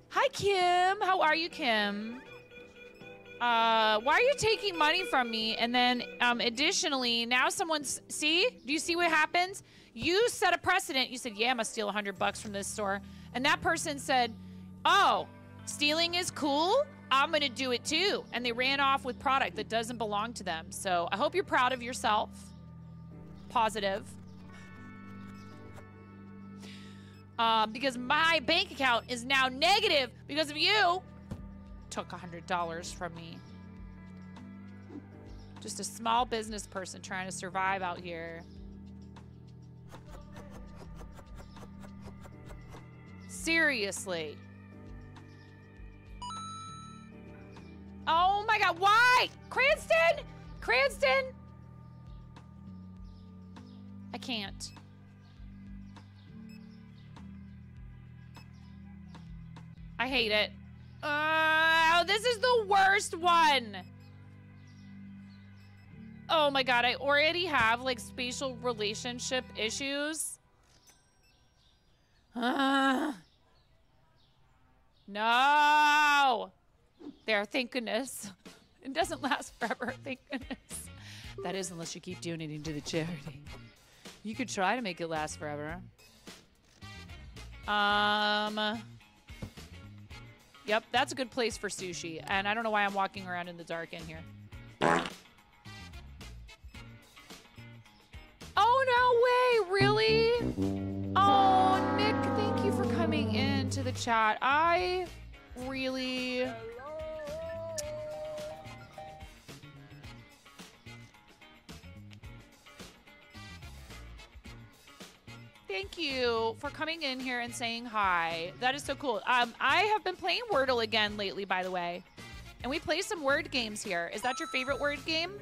Hi, Kim. How are you, Kim? Why are you taking money from me? And then, additionally, now someone's... See? Do you see what happens? You set a precedent. You said, yeah, I'm gonna steal $100 from this store. And that person said, oh, stealing is cool? I'm gonna do it too. And they ran off with product that doesn't belong to them. So I hope you're proud of yourself. Positive. Because my bank account is now negative because of you. Took $100 from me. Just a small business person trying to survive out here. Seriously. Oh my God, why? Cranston? Cranston? I can't. I hate it. Oh, this is the worst one. Oh my God, I already have like spatial relationship issues. No. There, thank goodness. It doesn't last forever, thank goodness. That is, unless you keep donating to the charity. You could try to make it last forever. Yep, that's a good place for sushi. And I don't know why I'm walking around in the dark in here. Oh, no way, really? Oh, Nick, thank you for coming into the chat. I really... Thank you for coming in here and saying hi. That is so cool. I have been playing Wordle again lately, by the way. And we play some word games here. Is that your favorite word game?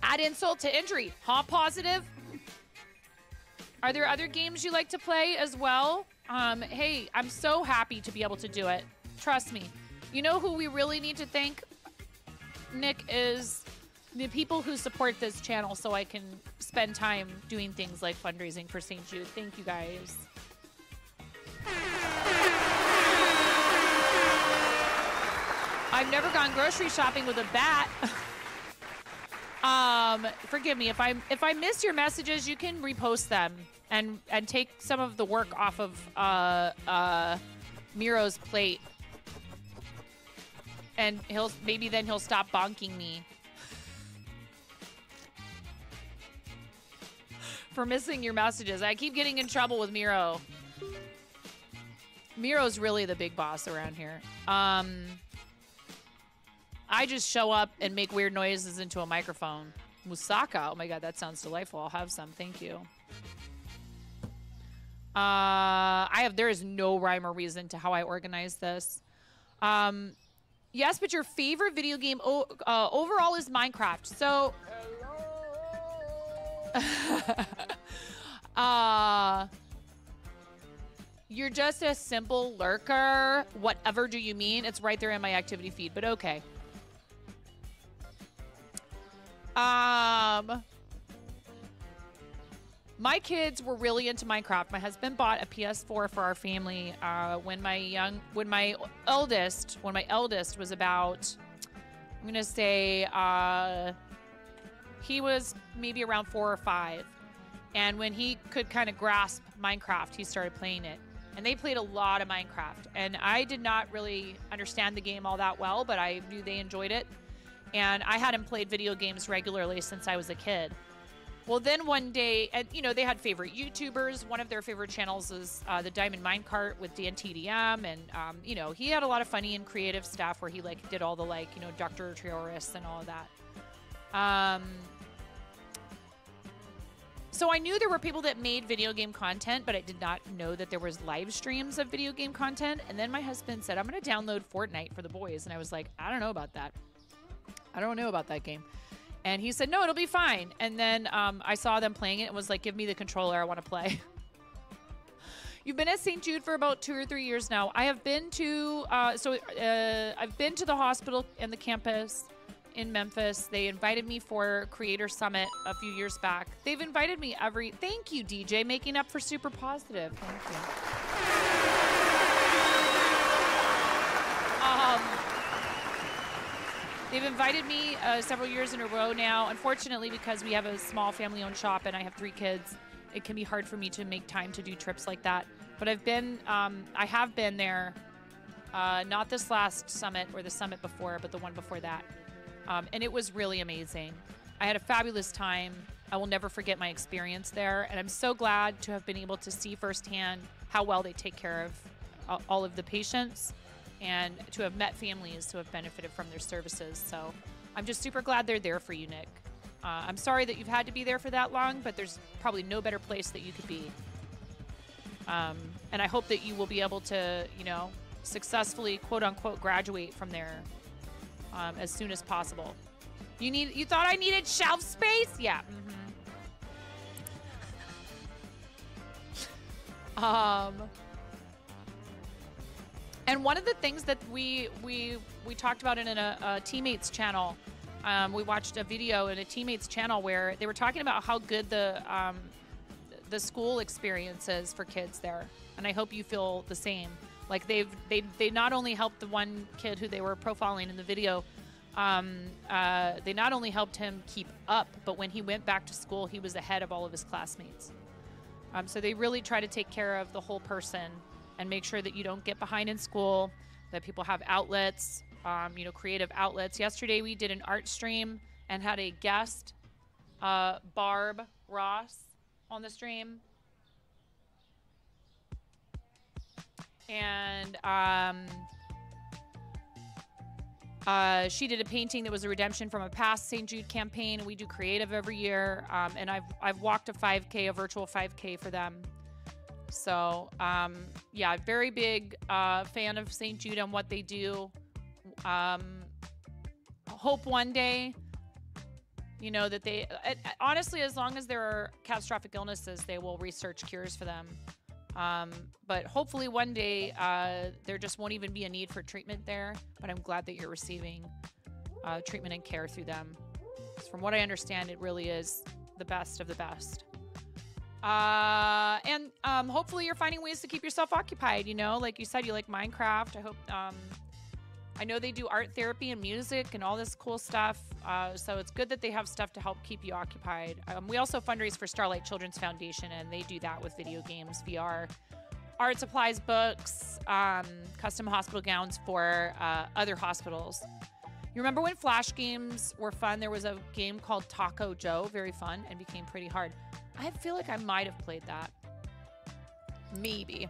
Add insult to injury. Huh, positive? Are there other games you like to play as well? Hey, I'm so happy to be able to do it. Trust me. You know who we really need to thank, Nick, is the people who support this channel so I can spend time doing things like fundraising for StJude. Thank you, guys. I I've never gone grocery shopping with a bat. Forgive me if I miss your messages. You can repost them and take some of the work off of Miro's plate, and maybe then he'll stop bonking me for missing your messages. I keep getting in trouble with Miro. Miro's really the big boss around here. I just show up and make weird noises into a microphone. Musaka. Oh my god, that sounds delightful. I'll have some. Thank you. There is no rhyme or reason to how I organize this. Yes, but your favorite video game overall is Minecraft. So, you're just a simple lurker. Whatever do you mean? It's right there in my activity feed, but okay. My kids were really into Minecraft. My husband bought a PS4 for our family when my eldest was about, I'm gonna say, he was maybe around 4 or 5, and when he could kind of grasp Minecraft, he started playing it. And they played a lot of Minecraft, and I did not really understand the game all that well, but I knew they enjoyed it. And I hadn't played video games regularly since I was a kid. Well, then one day, and they had favorite YouTubers. One of their favorite channels is the Diamond Minecart with DNTDM, and he had a lot of funny and creative stuff where he did all the Dr. Trioris and all of that. So I knew there were people that made video game content, but I did not know that there was live streams of video game content. And then my husband said, I'm going to download Fortnite for the boys. And I was like, I don't know about that. I don't know about that game. And he said, no, it'll be fine. And then I saw them playing it and was like, give me the controller. I want to play. You've been at StJude for about 2 or 3 years now. I have been to, I've been to the hospital and the campus in Memphis. They invited me for Creator Summit a few years back. They've invited me thank you, DJ, making up for Super Positive. Thank you. They've invited me several years in a row now. Unfortunately, because we have a small family-owned shop and I have 3 kids, it can be hard for me to make time to do trips like that. But I have been there, not this last summit or the summit before, but the one before that. And it was really amazing. I had a fabulous time. I will never forget my experience there. And I'm so glad to have been able to see firsthand how well they take care of all of the patients, and to have met families who have benefited from their services. So I'm just super glad they're there for you, Nick. I'm sorry that you've had to be there for that long, but there's probably no better place that you could be. And I hope that you will be able to, successfully, quote unquote, graduate from there as soon as possible. You thought I needed shelf space? Yeah. And one of the things that we talked about in a teammates channel, we watched a video in a teammates channel where they were talking about how good the school experience is for kids there, and I hope you feel the same. Like they not only helped the one kid who they were profiling in the video, they not only helped him keep up, but when he went back to school, he was ahead of all of his classmates. So they really try to take care of the whole person and make sure that you don't get behind in school, that people have outlets, creative outlets. Yesterday we did an art stream and had a guest, Barb Ross, on the stream. And she did a painting that was a redemption from a past StJude campaign. We do creative every year, and I've walked a 5K, a virtual 5K for them. So, yeah, very big fan of StJude and what they do. Hope one day, that they, honestly, as long as there are catastrophic illnesses, they will research cures for them. But hopefully one day there just won't even be a need for treatment there. But I'm glad that you're receiving treatment and care through them. 'Cause from what I understand, it really is the best of the best. And hopefully you're finding ways to keep yourself occupied, like you said, you like Minecraft. I hope I know they do art therapy and music and all this cool stuff. So it's good that they have stuff to help keep you occupied. We also fundraise for Starlight Children's Foundation, and they do that with video games, VR, art supplies, books, custom hospital gowns for other hospitals. You remember when Flash games were fun? There was a game called Taco Joe, very fun, and became pretty hard. I feel like I might have played that. Maybe.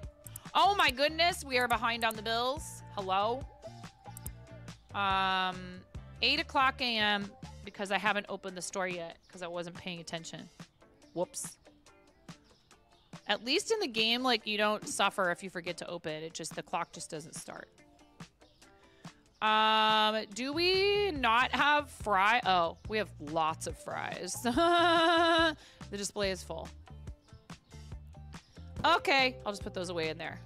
Oh my goodness, we are behind on the bills. Hello? 8 o'clock a.m. because I haven't opened the store yet because I wasn't paying attention. Whoops. At least in the game, like, you don't suffer if you forget to open. It just, the clock just doesn't start. Do we not have fry? Oh, we have lots of fries. The display is full. Okay, I'll just put those away in there.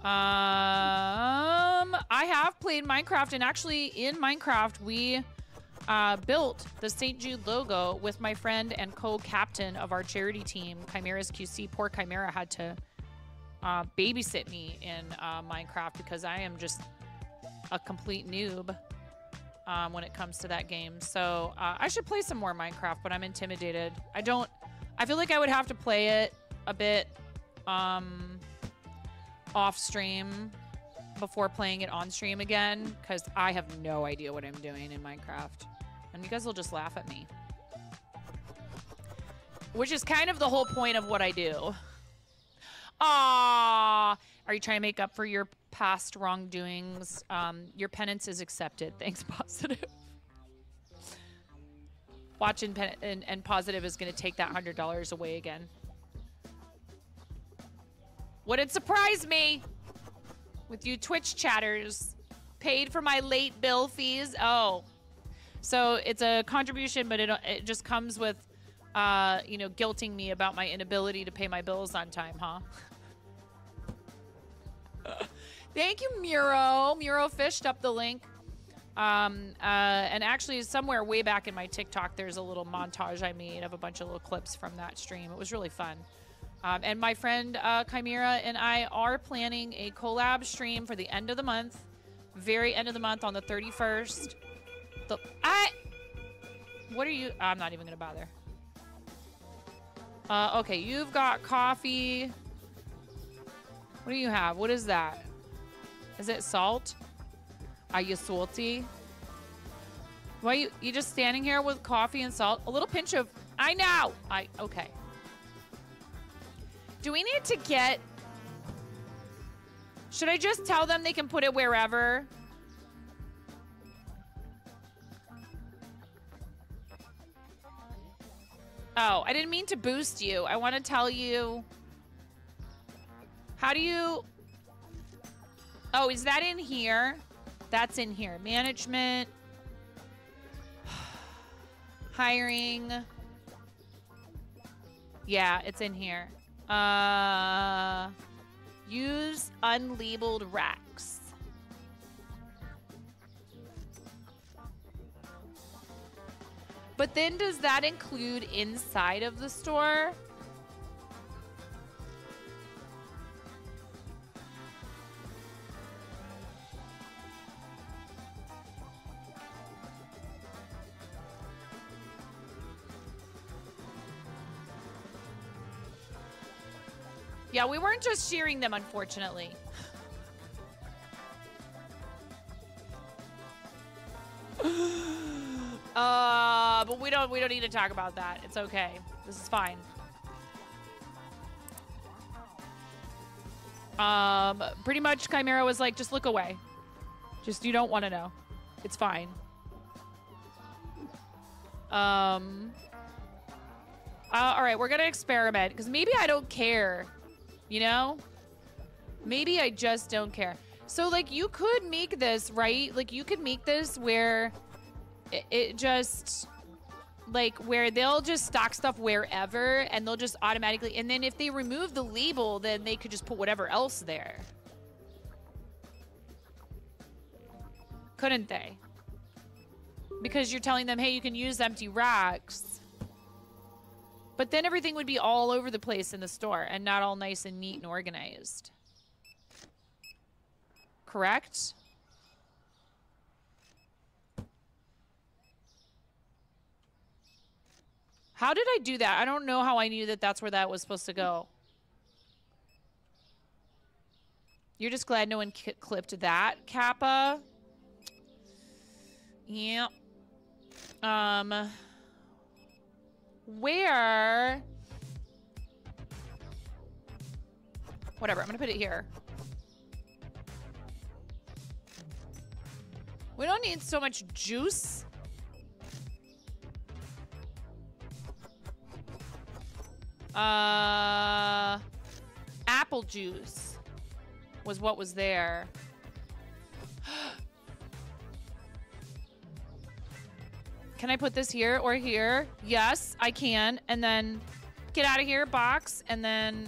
I have played Minecraft, and actually in Minecraft, we built the StJude logo with my friend and co-captain of our charity team, Chimera's QC. Poor Chimera had to babysit me in Minecraft because I am just a complete noob when it comes to that game. So I should play some more Minecraft, but I'm intimidated. I feel like I would have to play it a bit off stream before playing it on stream again, because I have no idea what I'm doing in Minecraft. And you guys will just laugh at me. Which is kind of the whole point of what I do. Ah, are you trying to make up for your past wrongdoings? Your penance is accepted. Thanks, Positive. Watching and Positive is going to take that $100 away again. Wouldn't surprise me with you Twitch chatters. Paid for my late bill fees. Oh, so it's a contribution, but it just comes with, you know, guilting me about my inability to pay my bills on time, huh? Thank you, Muro. Muro fished up the link. And actually, somewhere way back in my TikTok, there's a little montage I made of a bunch of little clips from that stream. It was really fun. And my friend Chimera and I are planning a collab stream for the end of the month. Very end of the month on the 31st. What are you? I'm not even going to bother. Okay, you've got coffee. What do you have? What is that? Is it salt? Are you salty? Why you just standing here with coffee and salt? A little pinch of, I know. Okay. Do we need to get, should I just tell them they can put it wherever? Oh, I didn't mean to boost you. I want to tell you, how do you, oh, is that in here? That's in here. Management, hiring. Yeah, it's in here. Use unlabeled racks. But then does that include inside of the store? Yeah, we weren't just shearing them, unfortunately. But we don't need to talk about that. It's okay. This is fine. Pretty much Chimera was like, just look away. Just, you don't want to know. It's fine. All right, we're gonna experiment because maybe I don't care. You know? Maybe I just don't care. So, like, you could make this, right? Like, you could make this where it just, like, where they'll just stock stuff wherever and they'll just automatically, and then if they remove the label, then they could just put whatever else there. Couldn't they? Because you're telling them, hey, you can use empty racks. But then everything would be all over the place in the store and not all nice and neat and organized. correct? How did I do that? I don't know how I knew that that's where that was supposed to go. You're just glad no one clipped that, Kappa? Yeah. Where? Whatever, I'm gonna put it here. We don't need so much juice. Apple juice was what was there. Can I put this here or here? Yes, I can. And then get out of here, box, and then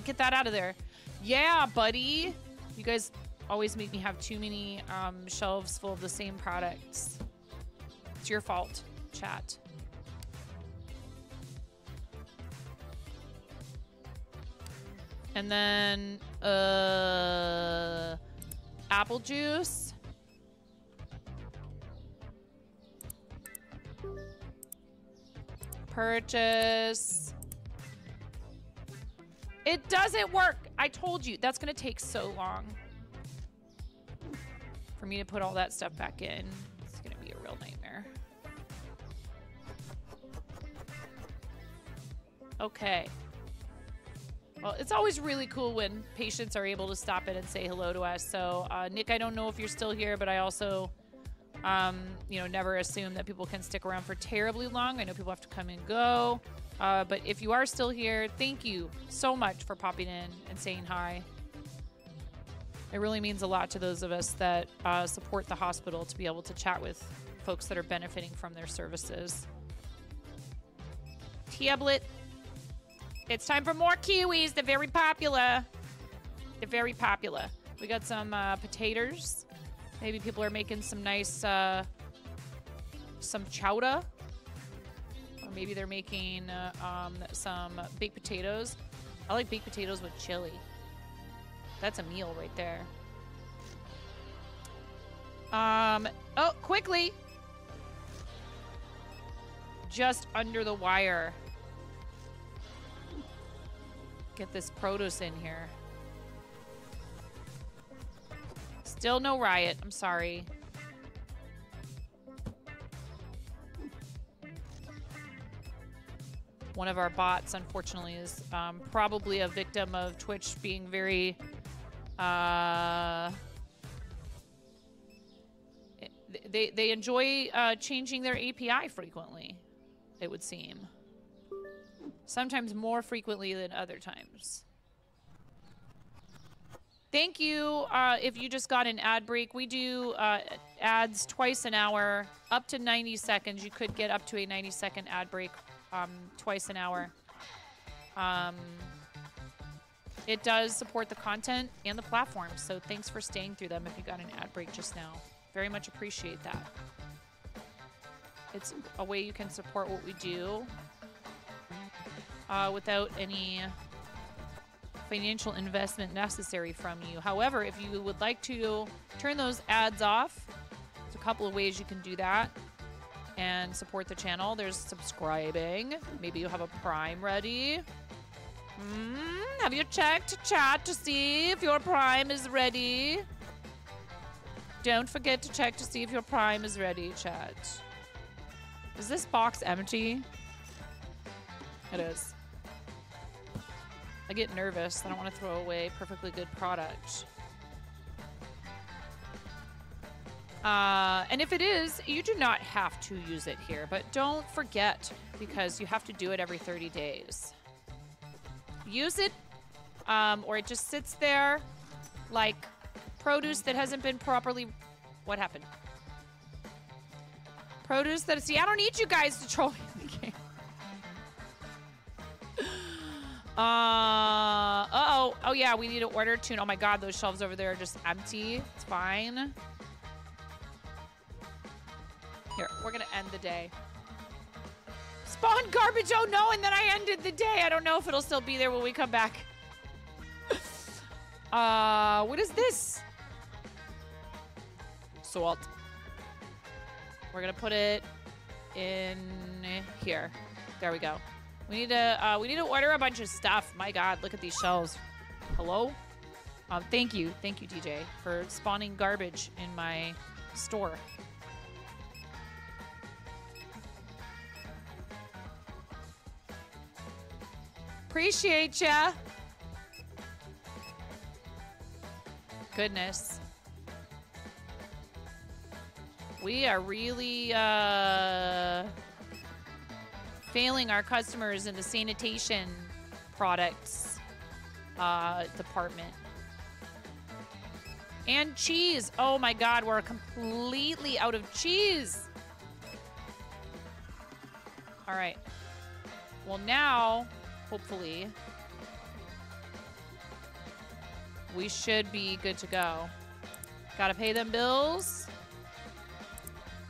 get that out of there. Yeah, buddy. You guys always make me have too many shelves full of the same products. It's your fault, chat. And then apple juice. Purchase. It doesn't work. I told you. That's going to take so long for me to put all that stuff back in. It's going to be a real nightmare. Okay. Well, it's always really cool when patients are able to stop in and say hello to us. So, Nick, I don't know if you're still here, but I also, you know, never assume that people can stick around for terribly long. I know people have to come and go. But if you are still here, thank you so much for popping in and saying hi. It really means a lot to those of us that support the hospital to be able to chat with folks that are benefiting from their services. Tablet. It's time for more kiwis. They're very popular. They're very popular. We got some potatoes. Maybe people are making some nice, some chowder. Or maybe they're making some baked potatoes. I like baked potatoes with chili. That's a meal right there. Oh, quickly. Just under the wire. Get this produce in here. Still no riot. I'm sorry. One of our bots, unfortunately, is probably a victim of Twitch being very... They enjoy changing their API frequently, it would seem. Sometimes more frequently than other times. Thank you if you just got an ad break. We do ads twice an hour, up to 90 seconds. You could get up to a 90-second ad break twice an hour. It does support the content and the platform, so thanks for staying through them if you got an ad break just now. Very much appreciate that. It's a way you can support what we do without any financial investment necessary from you. However, if you would like to turn those ads off, there's a couple of ways you can do that and support the channel. There's subscribing. Maybe you have a Prime ready. Have you checked chat to see if your Prime is ready? Don't forget to check to see if your Prime is ready, chat. Is this box empty? It is. I get nervous. I don't want to throw away perfectly good product. And if it is, you do not have to use it here, but don't forget because you have to do it every 30 days. Use it, or it just sits there like produce that hasn't been properly... What happened? Produce that... See, I don't need you guys to troll me in the game. Uh-oh. Oh, yeah, we need to order tune. Oh, my God, those shelves over there are just empty. It's fine. Here, we're going to end the day. Spawn garbage. Oh, no, and then I ended the day. I don't know if it'll still be there when we come back. What is this? salt. We're gonna put it in here. There we go. We need to order a bunch of stuff. My God, look at these shelves. Hello? Thank you, DJ, for spawning garbage in my store. Appreciate ya. Goodness. We are really failing our customers in the sanitation products department. And cheese. Oh my God, we're completely out of cheese. All right. Well, now, hopefully, we should be good to go. Gotta pay them bills.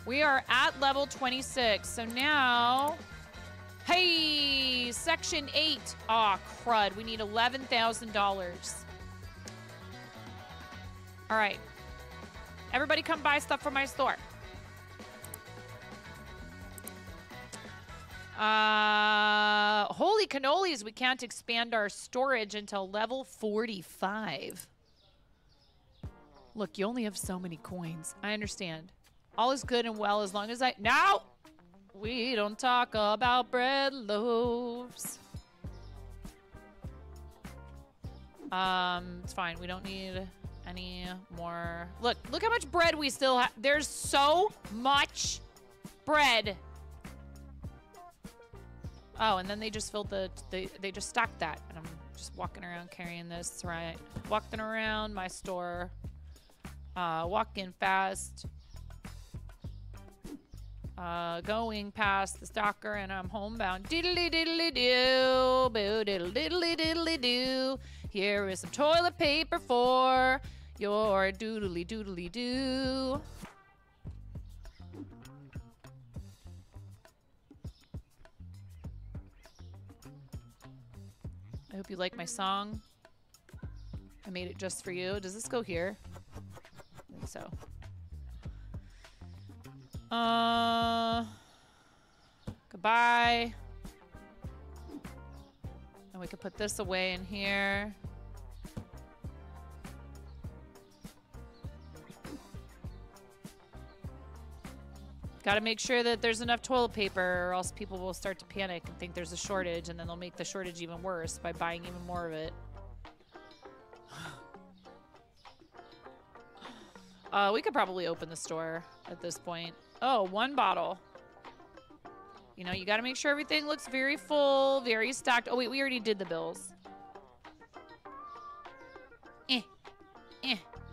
We are at level 26. So now, hey, section 8. Aw, crud. We need $11,000. All right. Everybody come buy stuff from my store. Holy cannolis, we can't expand our storage until level 45. Look, you only have so many coins. I understand. All is good and well as long as I... No! We don't talk about bread loaves. It's fine. We don't need any more. Look how much bread we still have. There's so much bread. Oh, and then they just filled they just stacked that. And I'm just walking around carrying this, right? Walking around my store. Walking fast. Going past the stalker and I'm homebound. Diddly diddly doo, boo diddle diddly diddly doo. Here is some toilet paper for your doodly doodly doo. I hope you like my song. I made it just for you. Does this go here? I think so. Goodbye. And we could put this away in here. Gotta make sure that there's enough toilet paper or else people will start to panic and think there's a shortage and then they'll make the shortage even worse by buying even more of it. We could probably open the store at this point. Oh, 1 bottle. You know, you gotta make sure everything looks very full, very stocked. Oh, wait, we already did the bills. I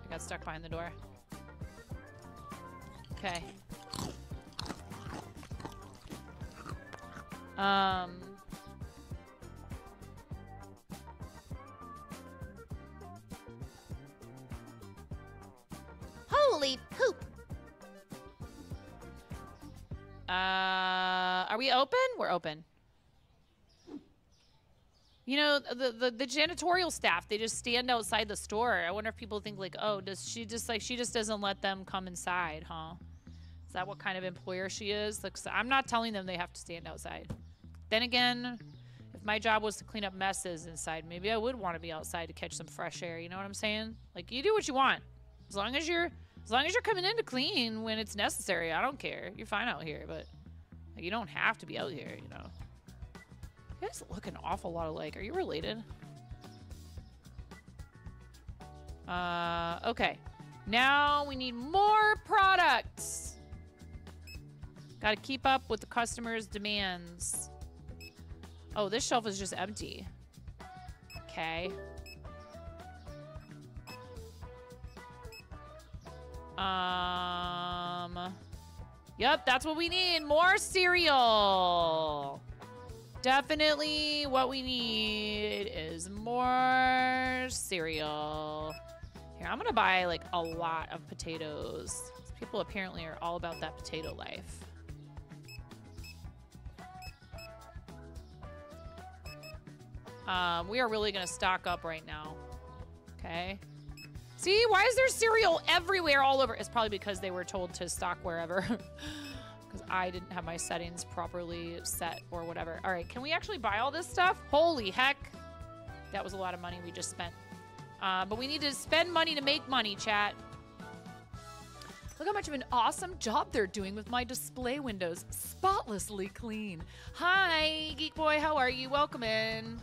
got stuck behind the door. Okay. Holy poop. Are we open? We're open. You know, the janitorial staff, they just stand outside the store. I wonder if people think like, oh, does she just like, she just doesn't let them come inside, huh? Is that what kind of employer she is? Like, so I'm not telling them they have to stand outside. Then again, if my job was to clean up messes inside, maybe I would want to be outside to catch some fresh air. You know what I'm saying? Like, you do what you want. As long as you're coming in to clean when it's necessary, I don't care. You're fine out here, but like, you don't have to be out here, you know. You guys look an awful lot alike. Are you related? Okay. Now we need more products. Got to keep up with the customers' demands. Oh, this shelf is just empty. Okay. Yep, that's what we need. More cereal. Definitely what we need is more cereal. Here, I'm gonna buy like a lot of potatoes. People apparently are all about that potato life. We are really gonna stock up right now. Okay. See, why is there cereal everywhere all over? It's probably because they were told to stock wherever. Because I didn't have my settings properly set or whatever. All right, can we actually buy all this stuff? Holy heck. That was a lot of money we just spent. But we need to spend money to make money, chat. Look how much of an awesome job they're doing with my display windows. Spotlessly clean. Hi, Geek Boy. How are you? Welcome in.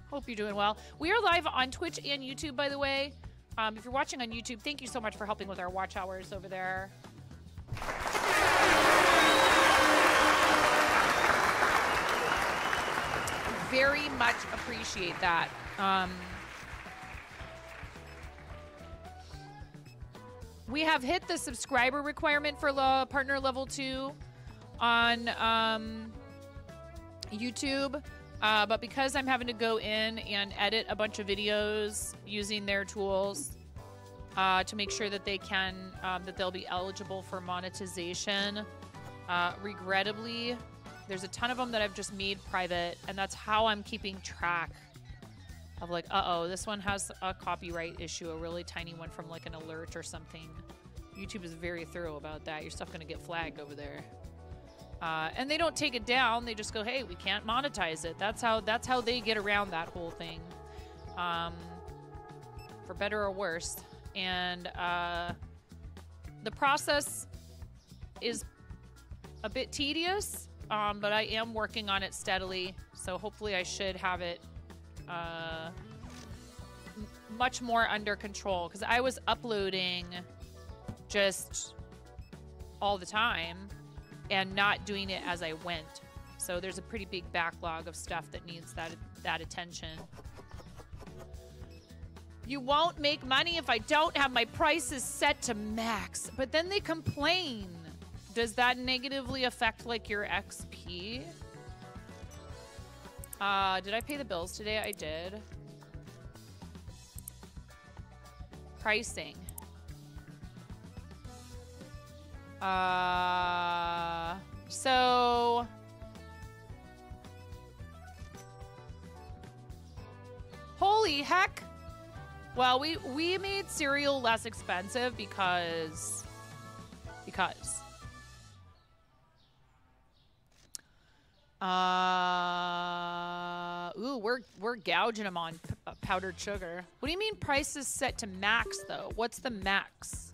Hope you're doing well. We are live on Twitch and YouTube, by the way. If you're watching on YouTube, thank you so much for helping with our watch hours over there. Very much appreciate that. We have hit the subscriber requirement for partner level 2 on YouTube. But because I'm having to go in and edit a bunch of videos using their tools to make sure that they can, that they'll be eligible for monetization, regrettably, there's a ton of them that I've just made private, and that's how I'm keeping track of like, uh-oh, this one has a copyright issue, a really tiny one from like an alert or something. YouTube is very thorough about that. Your stuff gonna get flagged over there. And they don't take it down. They just go, hey, we can't monetize it. That's how they get around that whole thing. For better or worse. And the process is a bit tedious, but I am working on it steadily. So hopefully I should have it much more under control. Because I was uploading just all the time and not doing it as I went. So there's a pretty big backlog of stuff that needs that attention. You won't make money if I don't have my prices set to max. But then they complain. Does that negatively affect like your XP? Did I pay the bills today? I did. Pricing. So holy heck. Well, we made cereal less expensive because ooh, we're gouging them on powdered sugar. What do you mean price is set to max though? What's the max?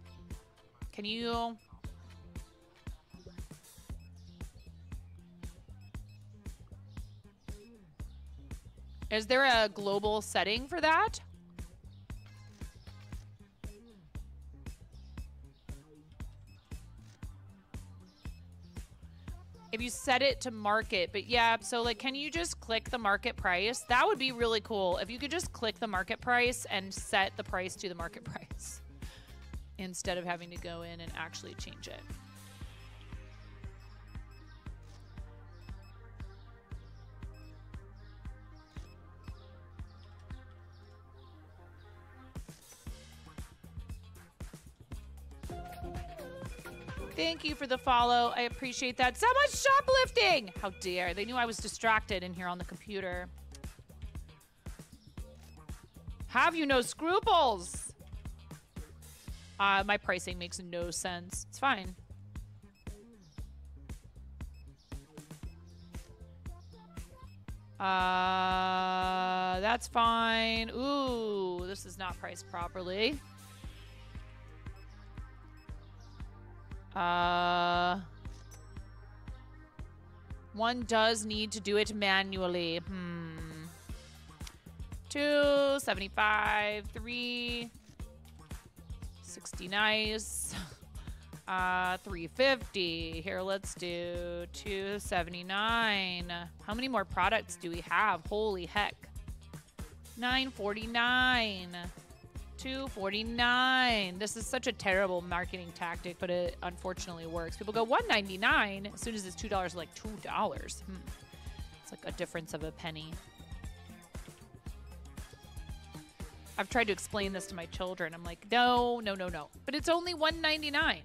Can you... Is there a global setting for that? If you set it to market, but yeah, so like, can you just click the market price? That would be really cool. If you could just click the market price and set the price to the market price instead of having to go in and actually change it. Thank you for the follow. I appreciate that. So much shoplifting! How dare. They knew I was distracted in here on the computer. Have you no scruples? My pricing makes no sense. It's fine. That's fine. Ooh, this is not priced properly. One does need to do it manually. $2.75, $3.60 nice. $3.50. Here, let's do $2.79. How many more products do we have? Holy heck. $9.49. $2.49. This is such a terrible marketing tactic, but it unfortunately works. People go $1.99 as soon as it's $2, like $2. It's like a difference of a penny. I've tried to explain this to my children. I'm like, no, no, no, no. But it's only $1.99.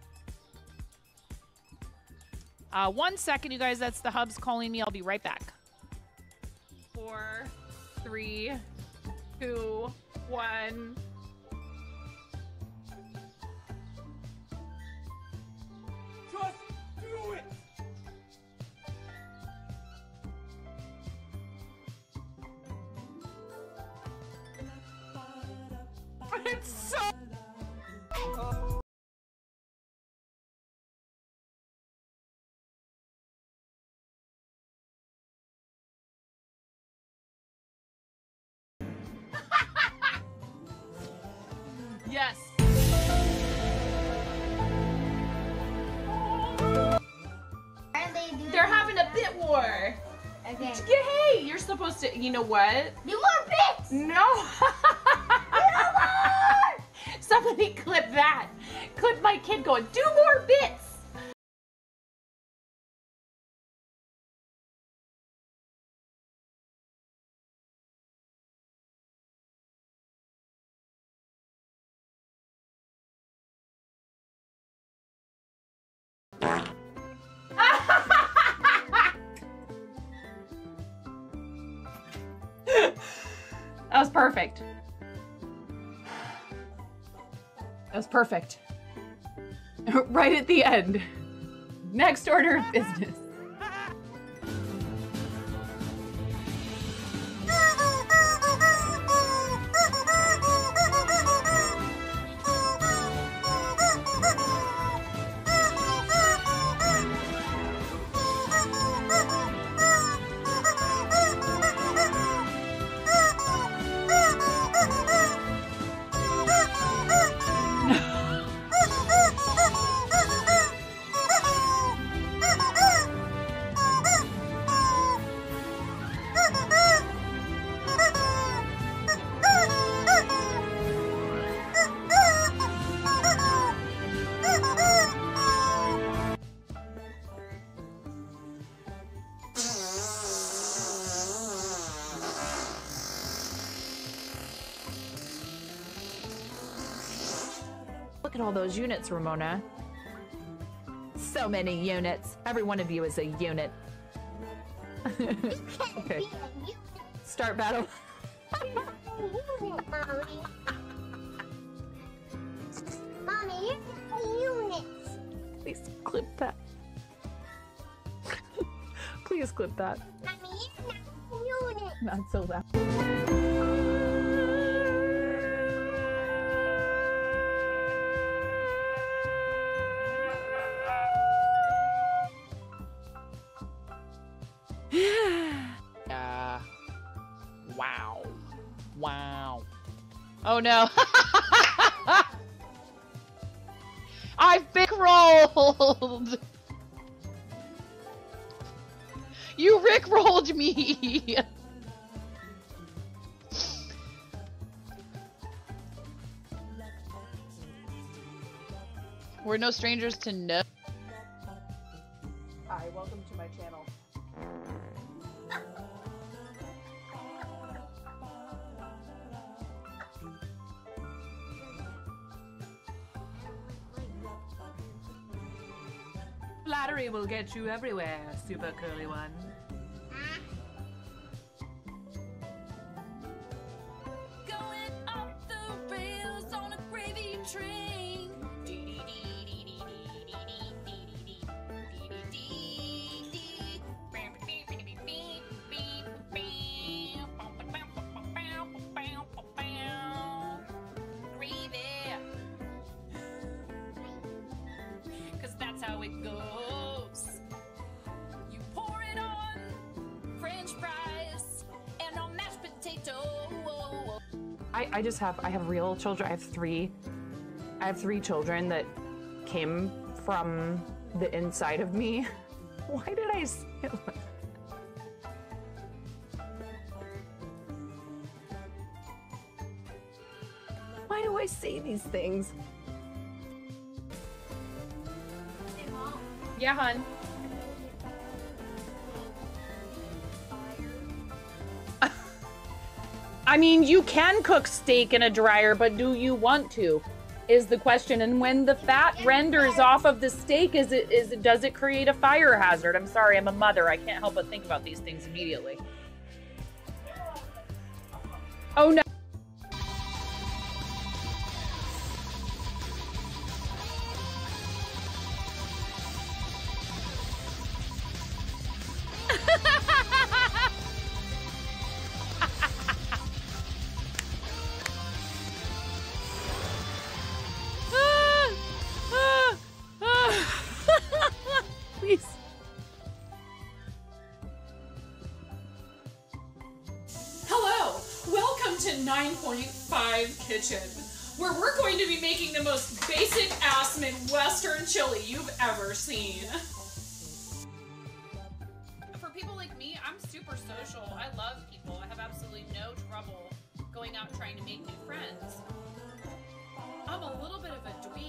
1 second, you guys. That's the hubs calling me. I'll be right back. 4, 3, 2, 1. It's so. Yes. They're having a bit war. Okay. Hey, you're supposed to. You know what? Do more bits. No. Somebody clip that. Clip my kid going, do more bits. That was perfect. That was perfect. Right at the end. Next order of business. Look at all those units, Ramona. So many units. Every one of you is a unit. Okay. Start battle. Mommy, here's the units. Please clip that. Please clip that. Mommy, here's the units. Not so loud. Wow. Wow. Oh no. I've been rolled. You rickrolled me. We're no strangers to no. Hi, welcome to my channel. Flattery will get you everywhere, super curly one. Going off the rails on a gravy train. Gravy. 'Cause that's how it goes. You pour it on French fries and on mashed potato. I have real children. I have three children that came from the inside of me. Why did I say it like that? Why do I say these things? Yeah, hun. I mean, you can cook steak in a dryer, but do you want to? Is the question. And when the fat renders off of the steak, does it create a fire hazard? I'm sorry, I'm a mother. I can't help but think about these things immediately. Oh no. to 9.5 Kitchen, where we're going to be making the most basic ass Midwestern chili you've ever seen. For people like me, I'm super social. I love people. I have absolutely no trouble going out trying to make new friends. I'm a little bit of a dweeb.